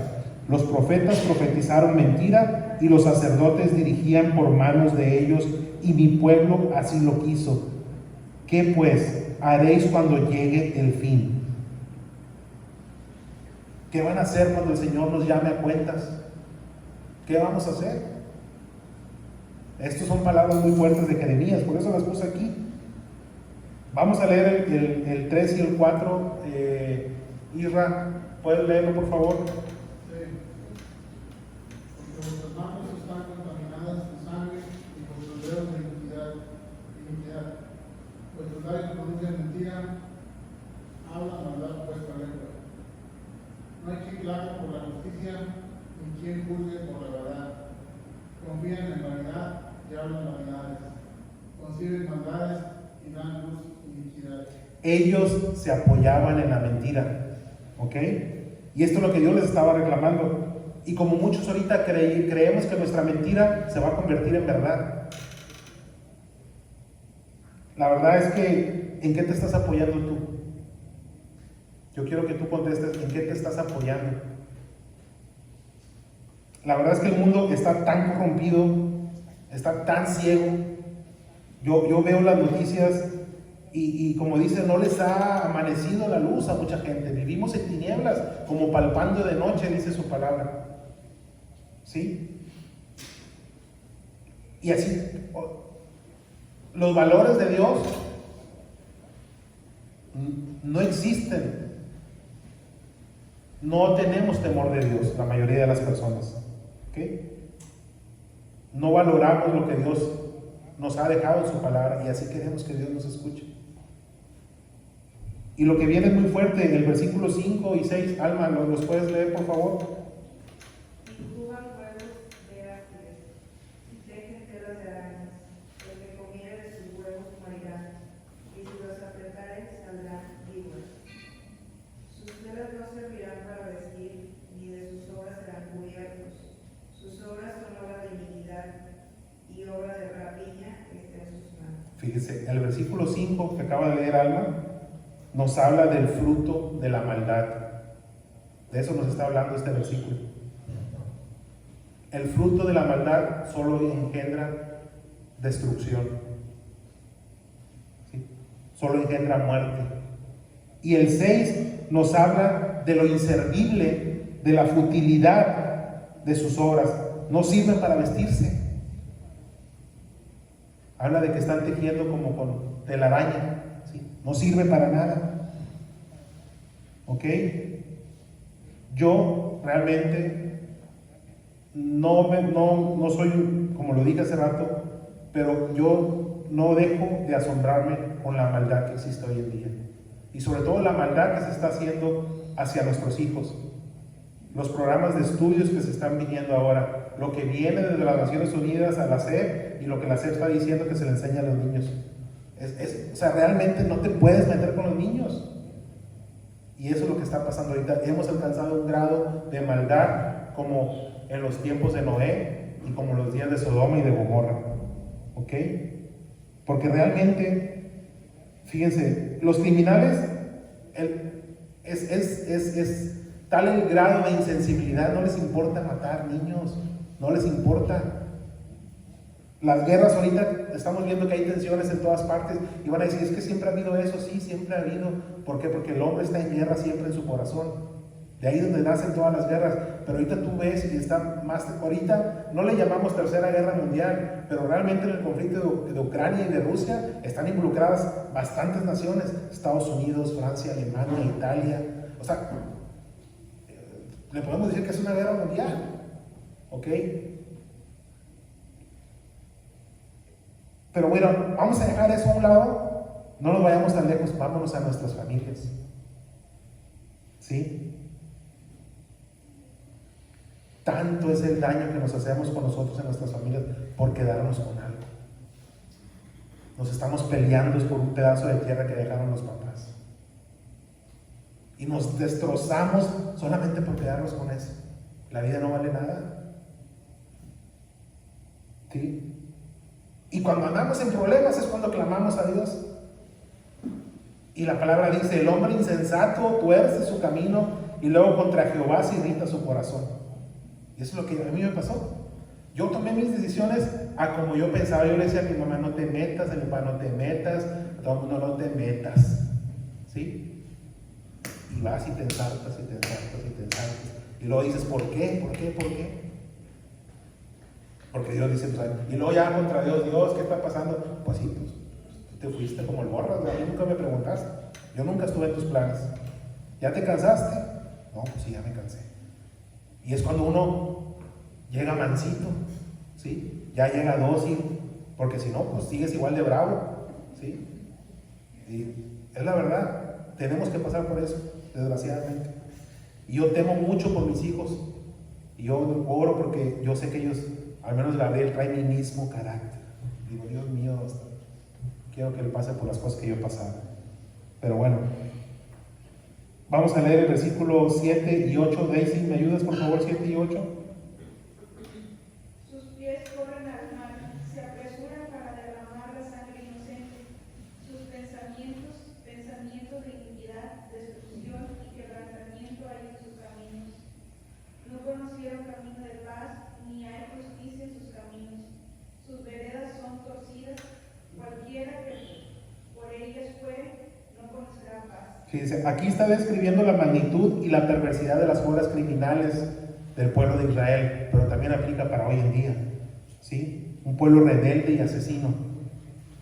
Los profetas profetizaron mentira, y los sacerdotes dirigían por manos de ellos, y mi pueblo así lo quiso. ¿Qué pues haréis cuando llegue el fin? ¿Qué van a hacer cuando el Señor nos llame a cuentas? ¿Qué vamos a hacer? Estas son palabras muy fuertes de Jeremías, por eso las puse aquí. Vamos a leer el 3 y el 4. Isra, ¿puedes leerlo, por favor? Sí. Porque vuestras manos están contaminadas de sangre y vuestros dedos de iniquidad. Vuestros labios pronuncian mentira, hablan maldad vuestra lengua. No hay quien clame por la justicia, ni quien juzgue por la verdad. Confían en vanidad y hablan vanidades. Conciben maldades y dan luz iniquidades. Ellos se apoyaban en la mentira, ¿ok? Y esto es lo que Dios les estaba reclamando. Y como muchos ahorita creemos que nuestra mentira se va a convertir en verdad. La verdad es que, ¿en qué te estás apoyando tú? Yo quiero que tú contestes, ¿en qué te estás apoyando? La verdad es que el mundo está tan corrompido, está tan ciego. Yo veo las noticias y como dice, no les ha amanecido la luz a mucha gente. Vivimos en tinieblas, como palpando de noche, dice su palabra. ¿Sí? Y así, los valores de Dios no existen. No tenemos temor de Dios, la mayoría de las personas. ¿Okay? No valoramos lo que Dios nos ha dejado en su palabra, y así queremos que Dios nos escuche. Y lo que viene es muy fuerte, el versículo 5 y 6. Alma, ¿los puedes leer, por favor? Incuban huevos de áspides, dejen telas de arañas. El que comiere de sus huevos morirá, y si los apretare saldrán víboras. Sus telas no servirán para vestir, ni de sus obras serán cubiertos. Sus obras son obra de iniquidad, y obra de rapiña está en sus manos. Fíjese, el versículo 5 que acaba de leer Alma nos habla del fruto de la maldad. De eso nos está hablando este versículo. El fruto de la maldad solo engendra destrucción, ¿sí? Solo engendra muerte. Y el 6 nos habla de lo inservible, de la futilidad de sus obras. No sirven para vestirse. Habla de que están tejiendo como con telaraña, ¿sí? No sirve para nada. ¿Ok? Yo realmente no soy, como lo dije hace rato, pero yo no dejo de asombrarme con la maldad que existe hoy en día. Y sobre todo la maldad que se está haciendo hacia nuestros hijos. los programas de estudios que se están viniendo ahora, lo que viene desde las Naciones Unidas a la SEP y lo que la SEP está diciendo que se le enseña a los niños. O sea, realmente no te puedes meter con los niños. Y eso es lo que está pasando ahorita. Hemos alcanzado un grado de maldad como en los tiempos de Noé y como los días de Sodoma y de Gomorra. ¿Ok? Porque realmente, fíjense, los criminales, es tal el grado de insensibilidad, no les importa matar niños, no les importa. Las guerras ahorita, estamos viendo que hay tensiones en todas partes y van a decir, es que siempre ha habido eso. Sí, siempre ha habido. ¿Por qué? Porque el hombre está en guerra siempre en su corazón. De ahí donde nacen todas las guerras. Pero ahorita tú ves y está más, ahorita no le llamamos tercera guerra mundial, pero realmente en el conflicto de Ucrania y de Rusia están involucradas bastantes naciones: Estados Unidos, Francia, Alemania, Italia. O sea, le podemos decir que es una guerra mundial. ¿Ok? Pero bueno, vamos a dejar eso a un lado, no nos vayamos tan lejos, vámonos a nuestras familias. ¿Sí? Tanto es el daño que nos hacemos con nosotros en nuestras familias por quedarnos con algo. Nos estamos peleando por un pedazo de tierra que dejaron los papás. Y nos destrozamos solamente por quedarnos con eso. La vida no vale nada. ¿Sí? Y cuando andamos en problemas es cuando clamamos a Dios. Y la palabra dice, el hombre insensato tuerce su camino y luego contra Jehová se irrita su corazón. Y eso es lo que a mí me pasó. Yo tomé mis decisiones a como yo pensaba. Yo le decía a mi mamá, no te metas, a mi papá, no te metas, a todo el mundo, no te metas. ¿Sí? Y vas y te ensartas y te ensartas y te ensartas. Y luego dices, ¿por qué? ¿Por qué? ¿Por qué? Porque Dios dice, pues, y luego ya contra Dios, Dios, ¿qué está pasando? Pues sí, pues tú te fuiste como el borras, ¿verdad? Y nunca me preguntaste. Yo nunca estuve en tus planes. ¿Ya te cansaste? No, pues sí, ya me cansé. Y es cuando uno llega mansito, ¿sí? Ya llega dócil, porque si no, pues sigues igual de bravo, ¿sí? Y es la verdad, tenemos que pasar por eso, desgraciadamente. Y yo temo mucho por mis hijos. Y yo oro porque yo sé que ellos, al menos Gabriel, trae mi mismo carácter. Digo, Dios mío, quiero que le pase por las cosas que yo he pasado. Pero bueno, vamos a leer el versículo 7 y 8. Daisy, ¿me ayudas por favor? 7 y 8. Sus pies corren al mal, se apresuran para derramar la sangre inocente. Sus pensamientos de iniquidad, destrucción y quebrantamiento hay en sus caminos. No conocieron camino de paz, ni hay justicia en sus caminos. Sus veredas son torcidas, cualquiera que por ellas fuere, no conocerá paz. Fíjense, aquí está describiendo la magnitud y la perversidad de las obras criminales del pueblo de Israel, pero también aplica para hoy en día, ¿sí? Un pueblo rebelde y asesino.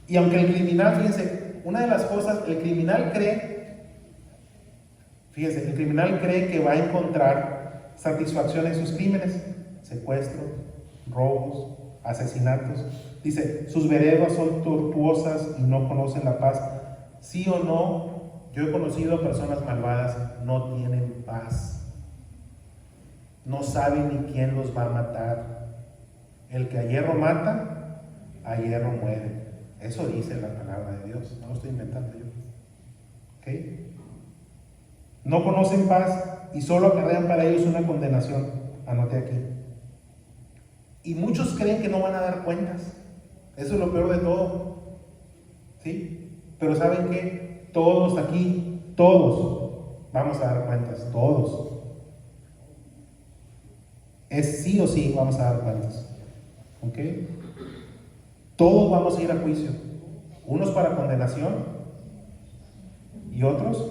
Y aunque el criminal, fíjense, una de las cosas, el criminal cree que va a encontrar satisfacción en sus crímenes, secuestros, robos, asesinatos. Dice, sus veredas son tortuosas y no conocen la paz. Sí o no, yo he conocido a personas malvadas, no tienen paz. No saben ni quién los va a matar. El que a hierro mata, a hierro muere. Eso dice la palabra de Dios, no lo estoy inventando yo. ¿Ok? No conocen paz y solo acarrean para ellos una condenación. Anoté aquí. Y muchos creen que no van a dar cuentas. Eso es lo peor de todo. ¿Sí? Pero ¿saben qué? Todos aquí, todos vamos a dar cuentas. Todos. Es sí o sí vamos a dar cuentas. ¿Ok? Todos vamos a ir a juicio. Unos para condenación y otros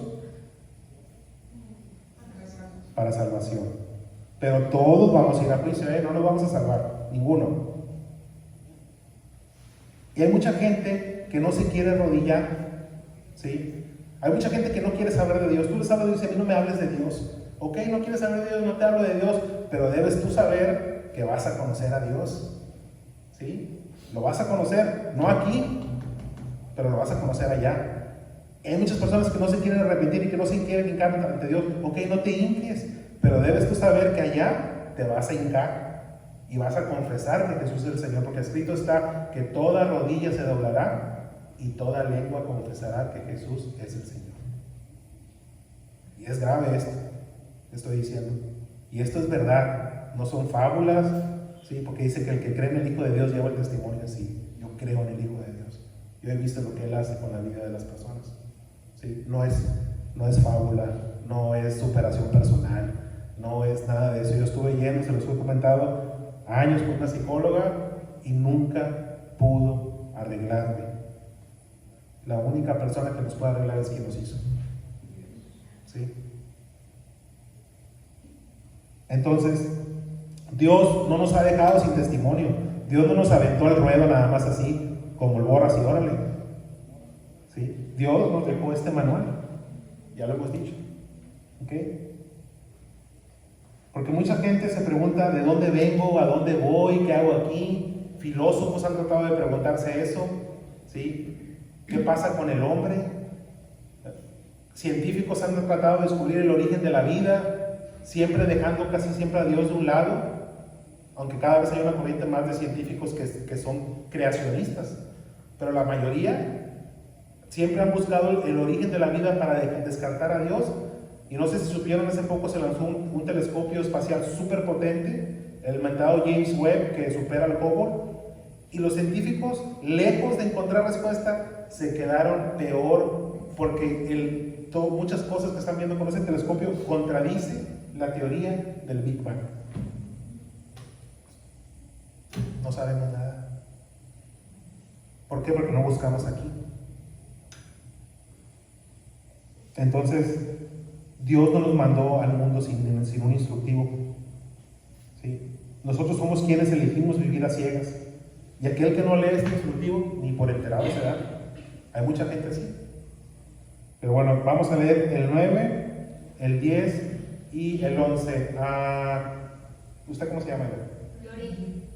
para salvación. Pero todos vamos a ir a juicio, no nos vamos a salvar, ninguno. Y hay mucha gente que no se quiere arrodillar, ¿sí? Hay mucha gente que no quiere saber de Dios. Tú les hablas de Dios y a mí no me hables de Dios. Ok, no quieres saber de Dios, no te hablo de Dios, pero debes tú saber que vas a conocer a Dios, ¿sí? Lo vas a conocer, no aquí, pero lo vas a conocer allá. Hay muchas personas que no se quieren arrepentir y que no se quieren hincar ante Dios. Ok, no te hinques, Pero debes tú saber que allá te vas a hincar y vas a confesar que Jesús es el Señor, porque escrito está que toda rodilla se doblará y toda lengua confesará que Jesús es el Señor. Y es grave esto que estoy diciendo. Y esto es verdad, no son fábulas, ¿sí? Porque dice que el que cree en el Hijo de Dios lleva el testimonio en sí. Yo creo en el Hijo de Dios. Yo he visto lo que Él hace con la vida de las personas. ¿Sí? No es fábula, no es superación personal, no es nada de eso. Yo estuve yendo, se los he comentado, años con una psicóloga y nunca pudo arreglarme. La única persona que nos puede arreglar es quien nos hizo. ¿Sí? Entonces, Dios no nos ha dejado sin testimonio. Dios no nos aventó al ruedo nada más así, como el borras y órale. ¿Sí? Dios nos dejó este manual. Ya lo hemos dicho. ¿Ok? Porque mucha gente se pregunta de dónde vengo, a dónde voy, qué hago aquí. Filósofos han tratado de preguntarse eso. ¿Sí? ¿Qué pasa con el hombre? Científicos han tratado de descubrir el origen de la vida, siempre dejando casi siempre a Dios de un lado, aunque cada vez hay una corriente más de científicos que son creacionistas, pero la mayoría siempre han buscado el origen de la vida para descartar a Dios. Y no sé si supieron, hace poco se lanzó un telescopio espacial súper potente, el mentado James Webb, que supera al Hubble, y los científicos, lejos de encontrar respuesta, se quedaron peor, porque muchas cosas que están viendo con ese telescopio contradice la teoría del Big Bang. No sabemos nada. ¿Por qué? Porque no buscamos aquí. Entonces, Dios no nos mandó al mundo sin un instructivo. ¿Sí? Nosotros somos quienes elegimos vivir a ciegas. Y aquel que no lee este instructivo, ni por enterado se da. Hay mucha gente así. Pero bueno, vamos a leer el 9, el 10 y el 11. ¿Usted cómo se llama?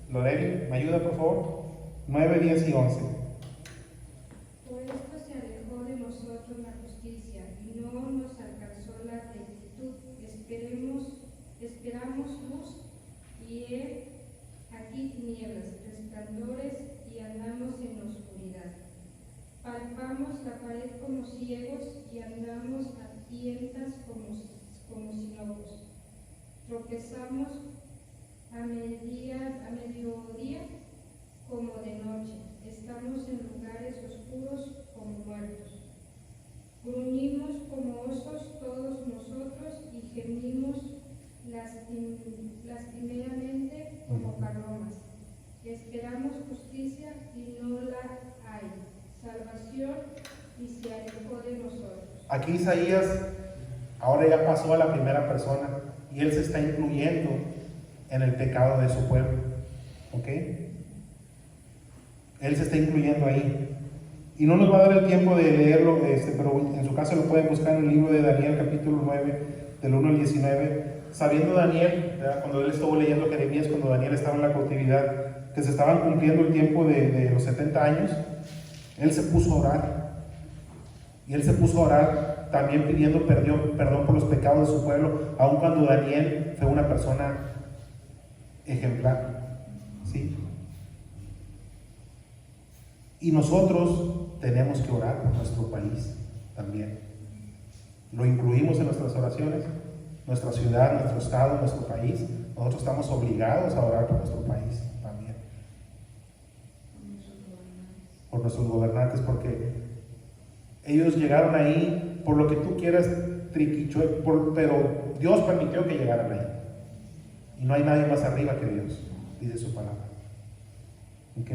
Loreli, ¿me ayuda por favor? 9, 10 y 11. Por esto se alejó de nosotros la justicia y no nos alcanzó la rectitud. Esperamos luz y aquí tinieblas, resplandores y andamos en oscuridad. Palpamos la pared como ciegos y andamos a tientas como sin ojos. Tropezamos a mediodía como de noche. Estamos en lugares oscuros como muertos. Gruñimos como osos todos nosotros y gemimos lastimeramente como palomas. Esperamos justicia y no la hay. Salvación y se alejó de nosotros. Aquí Isaías ahora ya pasó a la primera persona y él se está incluyendo en el pecado de su pueblo. ¿Ok? Él se está incluyendo ahí. Y no nos va a dar el tiempo de leerlo, pero en su caso lo pueden buscar en el libro de Daniel, capítulo 9, del 1 al 19. Sabiendo Daniel, ¿verdad? Cuando él estuvo leyendo Jeremías, cuando Daniel estaba en la cautividad, que se estaban cumpliendo el tiempo de los 70 años, él se puso a orar. Y él se puso a orar también pidiendo perdón por los pecados de su pueblo, aun cuando Daniel fue una persona ejemplar. ¿Sí? Y nosotros tenemos que orar por nuestro país también. Lo incluimos en nuestras oraciones, nuestra ciudad, nuestro estado, nuestro país. Nosotros estamos obligados a orar por nuestro país también. Por nuestros gobernantes, porque ellos llegaron ahí por lo que tú quieras, pero Dios permitió que llegaran ahí. Y no hay nadie más arriba que Dios, dice su palabra. ¿Ok?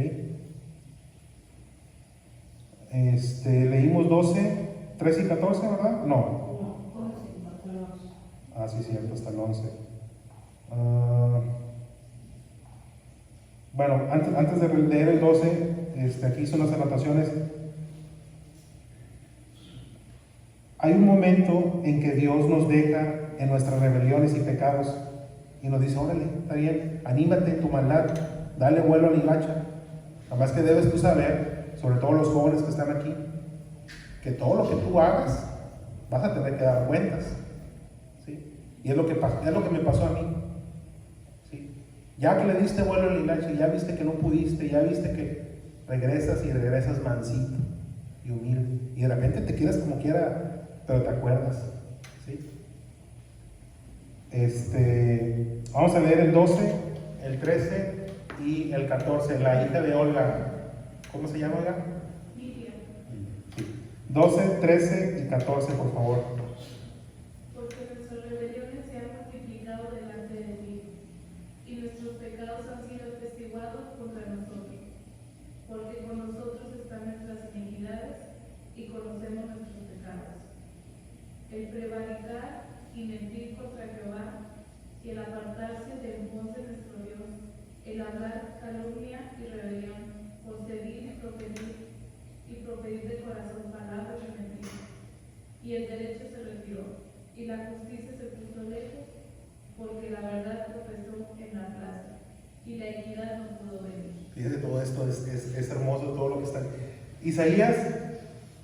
Leímos 12, 13 y 14, ¿verdad? No. Sí, cierto, hasta el 11. Bueno, antes de leer el 12, aquí hice unas anotaciones. Hay un momento en que Dios nos deja en nuestras rebeliones y pecados y nos dice, órale, está bien, anímate en tu maldad, dale vuelo a la hilacha. Nada más que debes tú saber, sobre todo los jóvenes que están aquí, que todo lo que tú hagas vas a tener que dar cuentas. ¿Sí? Y es lo que me pasó a mí. ¿Sí? Ya que le diste vuelo al hilache, ya viste que no pudiste, ya viste que regresas y regresas mansito y humilde. Y de repente te quieres como quiera, pero te acuerdas. ¿Sí? Vamos a leer el 12, el 13 y el 14. La hija de Olga. ¿Cómo se llama, Olga? Lidia. Sí. 12, 13 y 14, por favor. Porque nuestras rebeliones se han multiplicado delante de ti, y nuestros pecados han sido atestiguados contra nosotros. Porque con nosotros están nuestras iniquidades y conocemos nuestros pecados. El prevaricar y mentir contra Jehová, y el apartarse del monte de nuestro Dios, el hablar calumnia y rebelión, concebir y proferir de corazón palabras de mentira. Y el derecho se retiró, y la justicia se puso lejos, porque la verdad tropezó en la plaza, y la equidad no pudo venir. Fíjese, todo esto es hermoso, todo lo que está. Isaías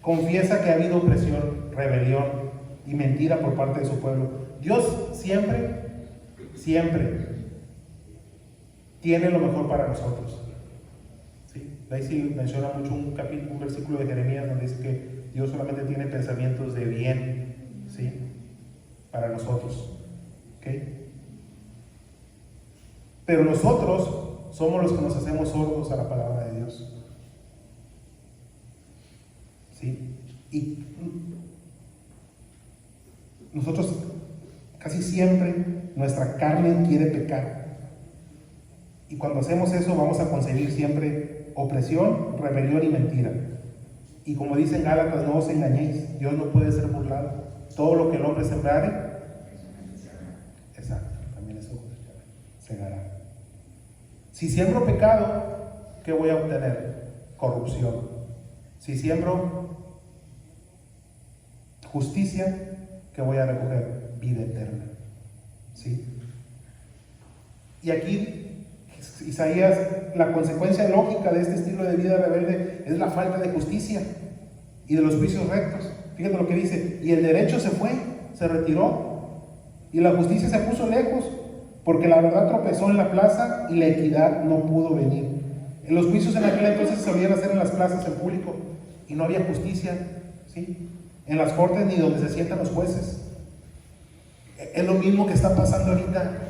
confiesa que ha habido opresión, rebelión y mentira por parte de su pueblo. Dios siempre tiene lo mejor para nosotros. ¿Sí? Ahí sí menciona mucho un versículo de Jeremías donde dice que Dios solamente tiene pensamientos de bien, ¿sí? Para nosotros. ¿Okay? Pero nosotros somos los que nos hacemos sordos a la palabra de Dios. ¿Sí? Y nosotros casi siempre nuestra carne quiere pecar. Y cuando hacemos eso vamos a concebir siempre opresión, rebelión y mentira. Y como dicen Gálatas, no os engañéis, Dios no puede ser burlado. Todo lo que el hombre sembrare, exacto, también eso segará. Si siembro pecado, ¿qué voy a obtener? Corrupción. Si siembro justicia, ¿qué voy a recoger? Vida eterna. ¿Sí? Y aquí Isaías, la consecuencia lógica de este estilo de vida rebelde es la falta de justicia y de los juicios rectos. Fíjate lo que dice: y el derecho se fue, se retiró, y la justicia se puso lejos, porque la verdad tropezó en la plaza y la equidad no pudo venir. En los juicios en aquel entonces se solían hacer en las plazas en público y no había justicia, ¿sí? En las cortes ni donde se sientan los jueces. Es lo mismo que está pasando ahorita.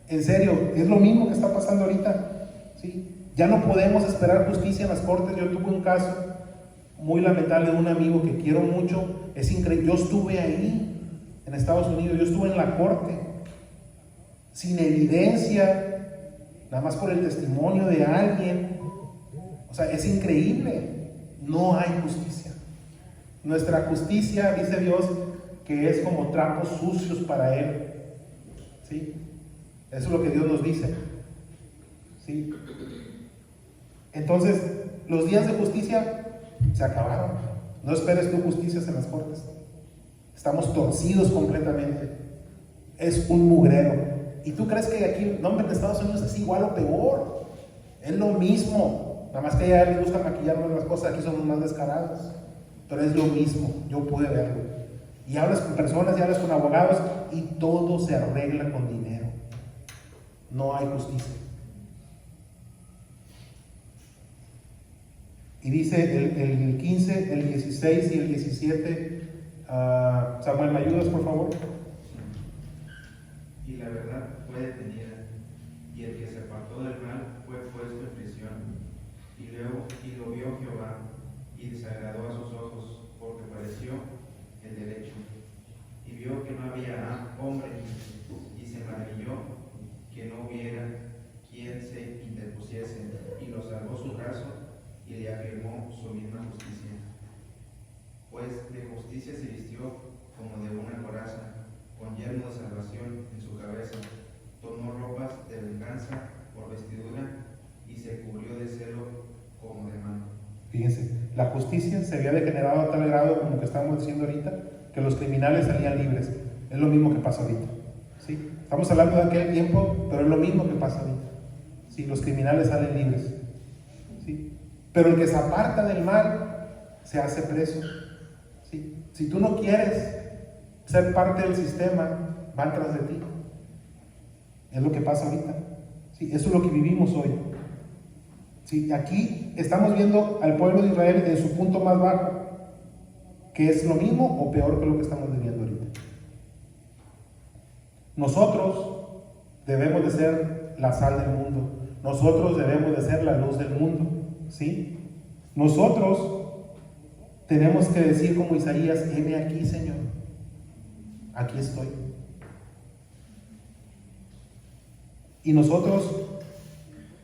En serio, es lo mismo que está pasando ahorita, ¿sí? Ya no podemos esperar justicia en las cortes. Yo tuve un caso muy lamentable de un amigo que quiero mucho. Es increíble. Yo estuve ahí en Estados Unidos, yo estuve en la corte sin evidencia, nada más por el testimonio de alguien. O sea, es increíble. No hay justicia. Nuestra justicia, dice Dios, que es como trapos sucios para Él, ¿sí? Eso es lo que Dios nos dice, ¿sí? Entonces, los días de justicia se acabaron. No esperes tú justicias en las cortes. Estamos torcidos completamente. Es un mugrero. ¿Y tú crees que aquí, no, en Estados Unidos es igual o peor? Es lo mismo. Nada más que allá les gusta maquillar las cosas, aquí somos más descarados. Pero es lo mismo, yo pude verlo. Y hablas con personas, y hablas con abogados, y todo se arregla con dinero. No hay justicia. Y dice el 15, el 16 y el 17. Samuel, ¿me ayudas, por favor? Y la verdad fue detenida, y el que se apartó del mal fue puesto en prisión. Y lo vio Jehová, y desagradó a sus ojos, porque pareció el derecho. Y vio que no había hombre, y se maravilló que no hubiera quien se interpusiese, y lo salvó su brazo, y le afirmó su misma justicia. Pues de justicia se vistió como de una coraza, con yelmo de salvación en su cabeza, tomó ropas de venganza por vestidura, y se cubrió de celo como de mano. Fíjense, la justicia se había degenerado a tal grado, como que estamos diciendo ahorita, que los criminales salían libres. Es lo mismo que pasa ahorita, ¿sí? Estamos hablando de aquel tiempo, pero es lo mismo que pasa ahorita. ¿Sí? Los criminales salen libres, ¿sí? Pero el que se aparta del mal se hace preso, ¿sí? Si tú no quieres ser parte del sistema, van tras de ti. Es lo que pasa ahorita. ¿Sí? Eso es lo que vivimos hoy. ¿Sí? Aquí estamos viendo al pueblo de Israel en su punto más bajo, que es lo mismo o peor que lo que estamos viviendo ahorita. Nosotros debemos de ser la sal del mundo. Nosotros debemos de ser la luz del mundo. ¿Sí? Nosotros tenemos que decir como Isaías: heme aquí, Señor, aquí estoy. Y nosotros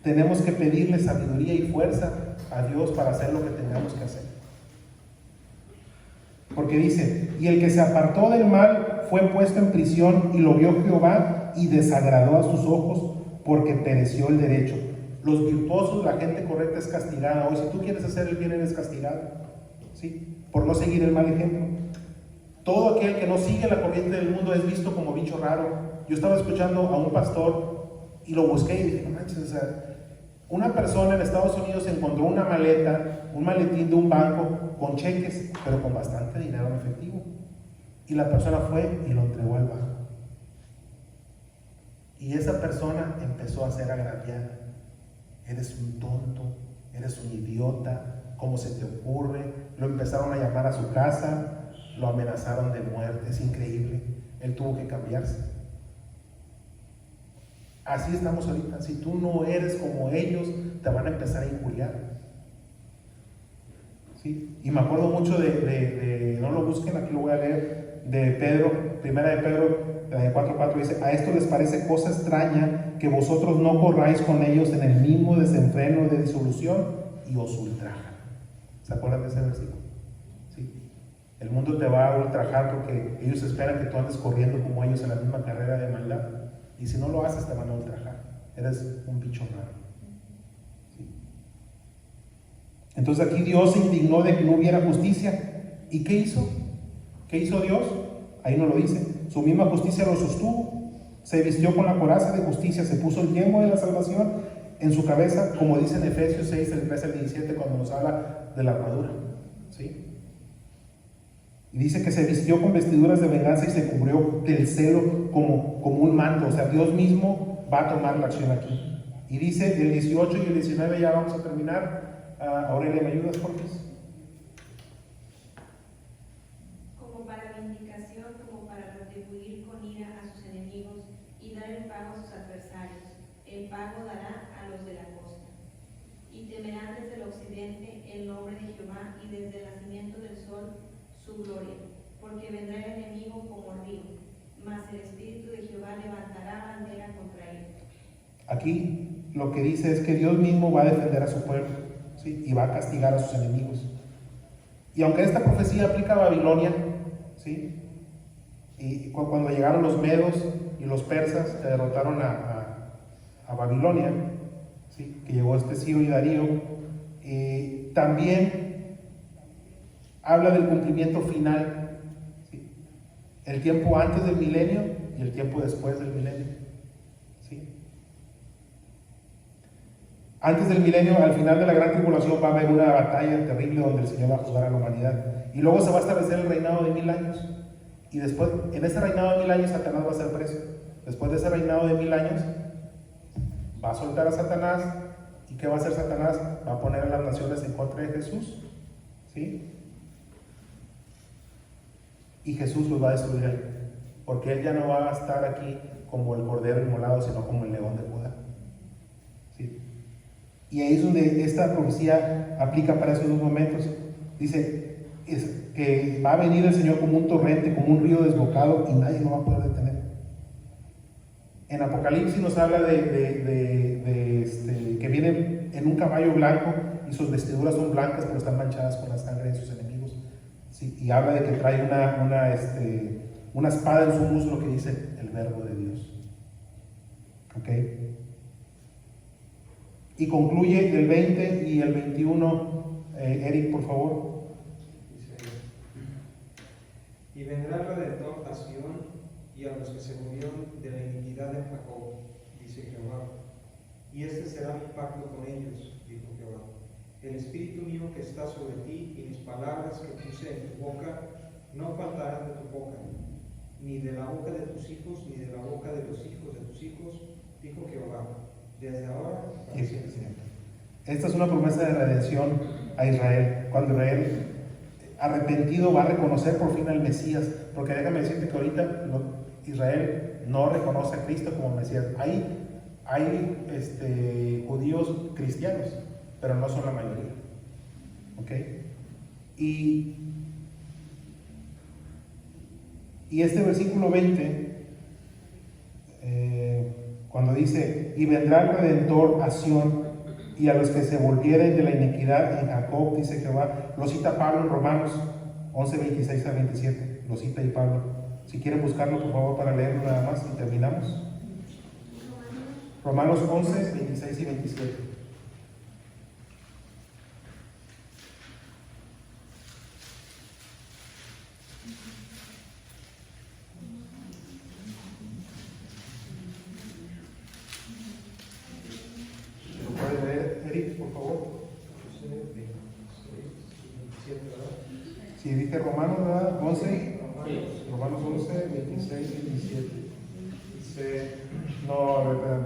tenemos que pedirle sabiduría y fuerza a Dios para hacer lo que tengamos que hacer. Porque dice: y el que se apartó del mal fue puesto en prisión, y lo vio Jehová y desagradó a sus ojos, porque pereció el derecho. Los virtuosos, la gente correcta, es castigada. Hoy, si tú quieres hacer el bien, eres castigado, ¿sí? Por no seguir el mal ejemplo. Todo aquel que no sigue la corriente del mundo es visto como bicho raro. Yo estaba escuchando a un pastor y lo busqué y dije: no manches, o sea, una persona en Estados Unidos encontró una maleta, un maletín de un banco con cheques, pero con bastante dinero en efectivo. Y la persona fue y lo entregó al banco. Y esa persona empezó a ser agraviada. Eres un tonto, eres un idiota, ¿cómo se te ocurre? Lo empezaron a llamar a su casa, lo amenazaron de muerte. Es increíble. Él tuvo que cambiarse. Así estamos ahorita. Si tú no eres como ellos, te van a empezar a injuriar. ¿Sí? Y me acuerdo mucho no lo busquen, aquí lo voy a leer, de Pedro, primera de Pedro 4:4, dice: a esto les parece cosa extraña que vosotros no corráis con ellos en el mismo desenfreno de disolución y os ultrajan. ¿Se acuerdan de ese versículo? ¿Sí? El mundo te va a ultrajar porque ellos esperan que tú andes corriendo como ellos en la misma carrera de maldad. Y si no lo haces, te van a ultrajar. Eres un bicho raro. ¿Sí? Entonces aquí Dios se indignó de que no hubiera justicia. ¿Y qué hizo? ¿Qué hizo Dios? Ahí no lo dice. Su misma justicia lo sostuvo. Se vistió con la coraza de justicia, se puso el yelmo de la salvación en su cabeza, como dice en Efesios 6, el 13 al 17, cuando nos habla de la armadura. ¿Sí? Y dice que se vistió con vestiduras de venganza y se cubrió del celo como un manto. O sea, Dios mismo va a tomar la acción aquí. Y dice el 18 y el 19, ya vamos a terminar. Aurelia, ¿me ayudas, por favor? Como para vindicación, como para retribuir con ira a sus enemigos y dar el pago a sus adversarios. El pago dará a los de la costa. Y temerán desde el occidente el nombre de Jehová, y desde el nacimiento del sol su gloria, porque vendrá el enemigo como río, mas el Espíritu de Jehová levantará bandera contra él. Aquí lo que dice es que Dios mismo va a defender a su pueblo, ¿sí? Y va a castigar a sus enemigos. Y aunque esta profecía aplica a Babilonia, ¿sí? Y cuando llegaron los medos y los persas que derrotaron a Babilonia, ¿sí? Que llegó Ciro y Darío, también habla del cumplimiento final, ¿sí? El tiempo antes del milenio y el tiempo después del milenio, ¿sí? Antes del milenio, al final de la gran tribulación, va a haber una batalla terrible donde el Señor va a juzgar a la humanidad, y luego se va a establecer el reinado de 1000 años, y después, en ese reinado de 1000 años, Satanás va a ser preso. Después de ese reinado de 1000 años, va a soltar a Satanás. ¿Y qué va a hacer Satanás? Va a poner a las naciones en contra de Jesús, ¿sí? Y Jesús los va a destruir a él, porque él ya no va a estar aquí como el cordero inmolado, sino como el león de Judá. ¿Sí? Y ahí es donde esta profecía aplica para esos dos momentos. Dice que va a venir el Señor como un torrente, como un río desbocado, y nadie lo va a poder detener. En Apocalipsis nos habla de que viene en un caballo blanco y sus vestiduras son blancas, pero están manchadas con la sangre de sus enemigos. ¿Sí? Y habla de que trae una espada en su muslo que dice el verbo de Dios. ¿Ok? Y concluye el 20 y el 21, Eric, por favor. Y vendrá el Redentor a Sión y a los que se murieron de la iniquidad de Jacob, dice Jehová. Y este será mi pacto con ellos, dijo Jehová. El Espíritu mío que está sobre ti y mis palabras que puse en tu boca no faltarán de tu boca, ni de la boca de tus hijos, ni de la boca de los hijos de tus hijos, dijo Jehová, desde ahora para siempre. Esta es una promesa de redención a Israel. Cuando Israel arrepentido va a reconocer por fin al Mesías, porque déjame decirte que ahorita Israel no reconoce a Cristo como Mesías. Hay judíos cristianos, pero no son la mayoría. ¿Ok? Y este versículo 20, cuando dice, y vendrá el Redentor a Sión, y a los que se volvieren de la iniquidad en Jacob, dice Jehová. Lo cita Pablo en Romanos 11, 26 a 27. Lo cita ahí Pablo. Si quieren buscarlo, por favor, para leerlo nada más y terminamos. Romanos 11, 26 y 27. ¿Lo puede leer, Eric, por favor? Si dije Romanos, ¿verdad? 11. Romanos 11, 26 y 27. Dice, No, espérame.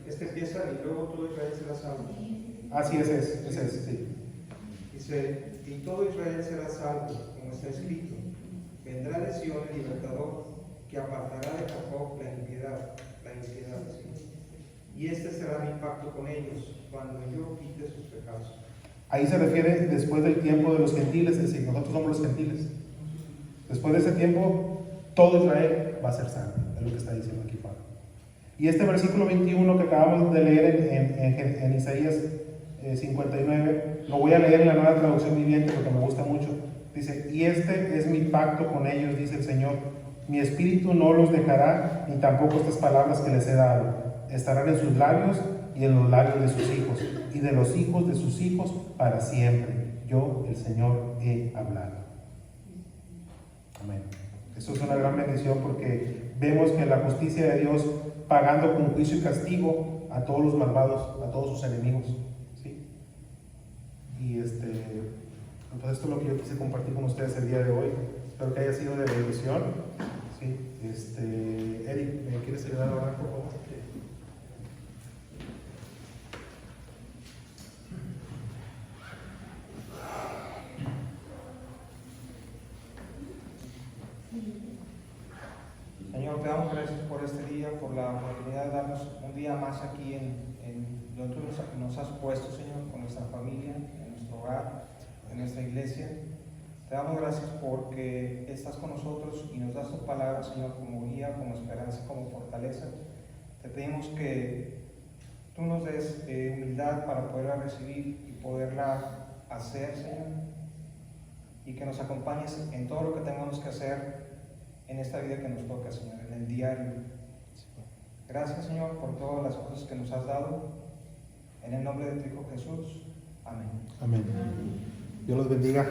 este empieza y luego todo Israel será salvo. Ah, sí, ese es, sí. Dice, y todo Israel será salvo, como está escrito. Vendrá de Sion el libertador, que apartará de Jacob la iniquidad. ¿Sí? Y este será mi pacto con ellos, cuando yo quite sus pecados. Ahí se refiere después del tiempo de los gentiles, es decir, nosotros somos los gentiles. Después de ese tiempo, todo Israel va a ser salvo, es lo que está diciendo aquí Pablo. Y este versículo 21 que acabamos de leer en Isaías 59, lo voy a leer en la Nueva Traducción Viviente porque me gusta mucho. Dice, y este es mi pacto con ellos, dice el Señor. Mi espíritu no los dejará, ni tampoco estas palabras que les he dado. Estarán en sus labios y en los labios de sus hijos, y de los hijos de sus hijos para siempre. Yo, el Señor, he hablado. Amén. Esto es una gran bendición porque vemos que la justicia de Dios pagando con juicio y castigo a todos los malvados, a todos sus enemigos. ¿Sí? Y entonces esto es lo que yo quise compartir con ustedes el día de hoy. Espero que haya sido de bendición. ¿Sí? Eric, ¿me quieres ayudar a orar, por favor? Señor, te damos gracias por este día, por la oportunidad de darnos un día más aquí en donde tú nos has puesto, Señor, con nuestra familia, en nuestro hogar, en nuestra iglesia. Te damos gracias porque estás con nosotros y nos das tu palabra, Señor, como guía, como esperanza, como fortaleza. Te pedimos que tú nos des humildad para poderla recibir y poderla hacer, Señor, y que nos acompañes en todo lo que tengamos que hacer en esta vida que nos toca, Señor, en el diario. Gracias, Señor, por todas las cosas que nos has dado. En el nombre de tu Hijo Jesús. Amén. Amén. Dios los bendiga.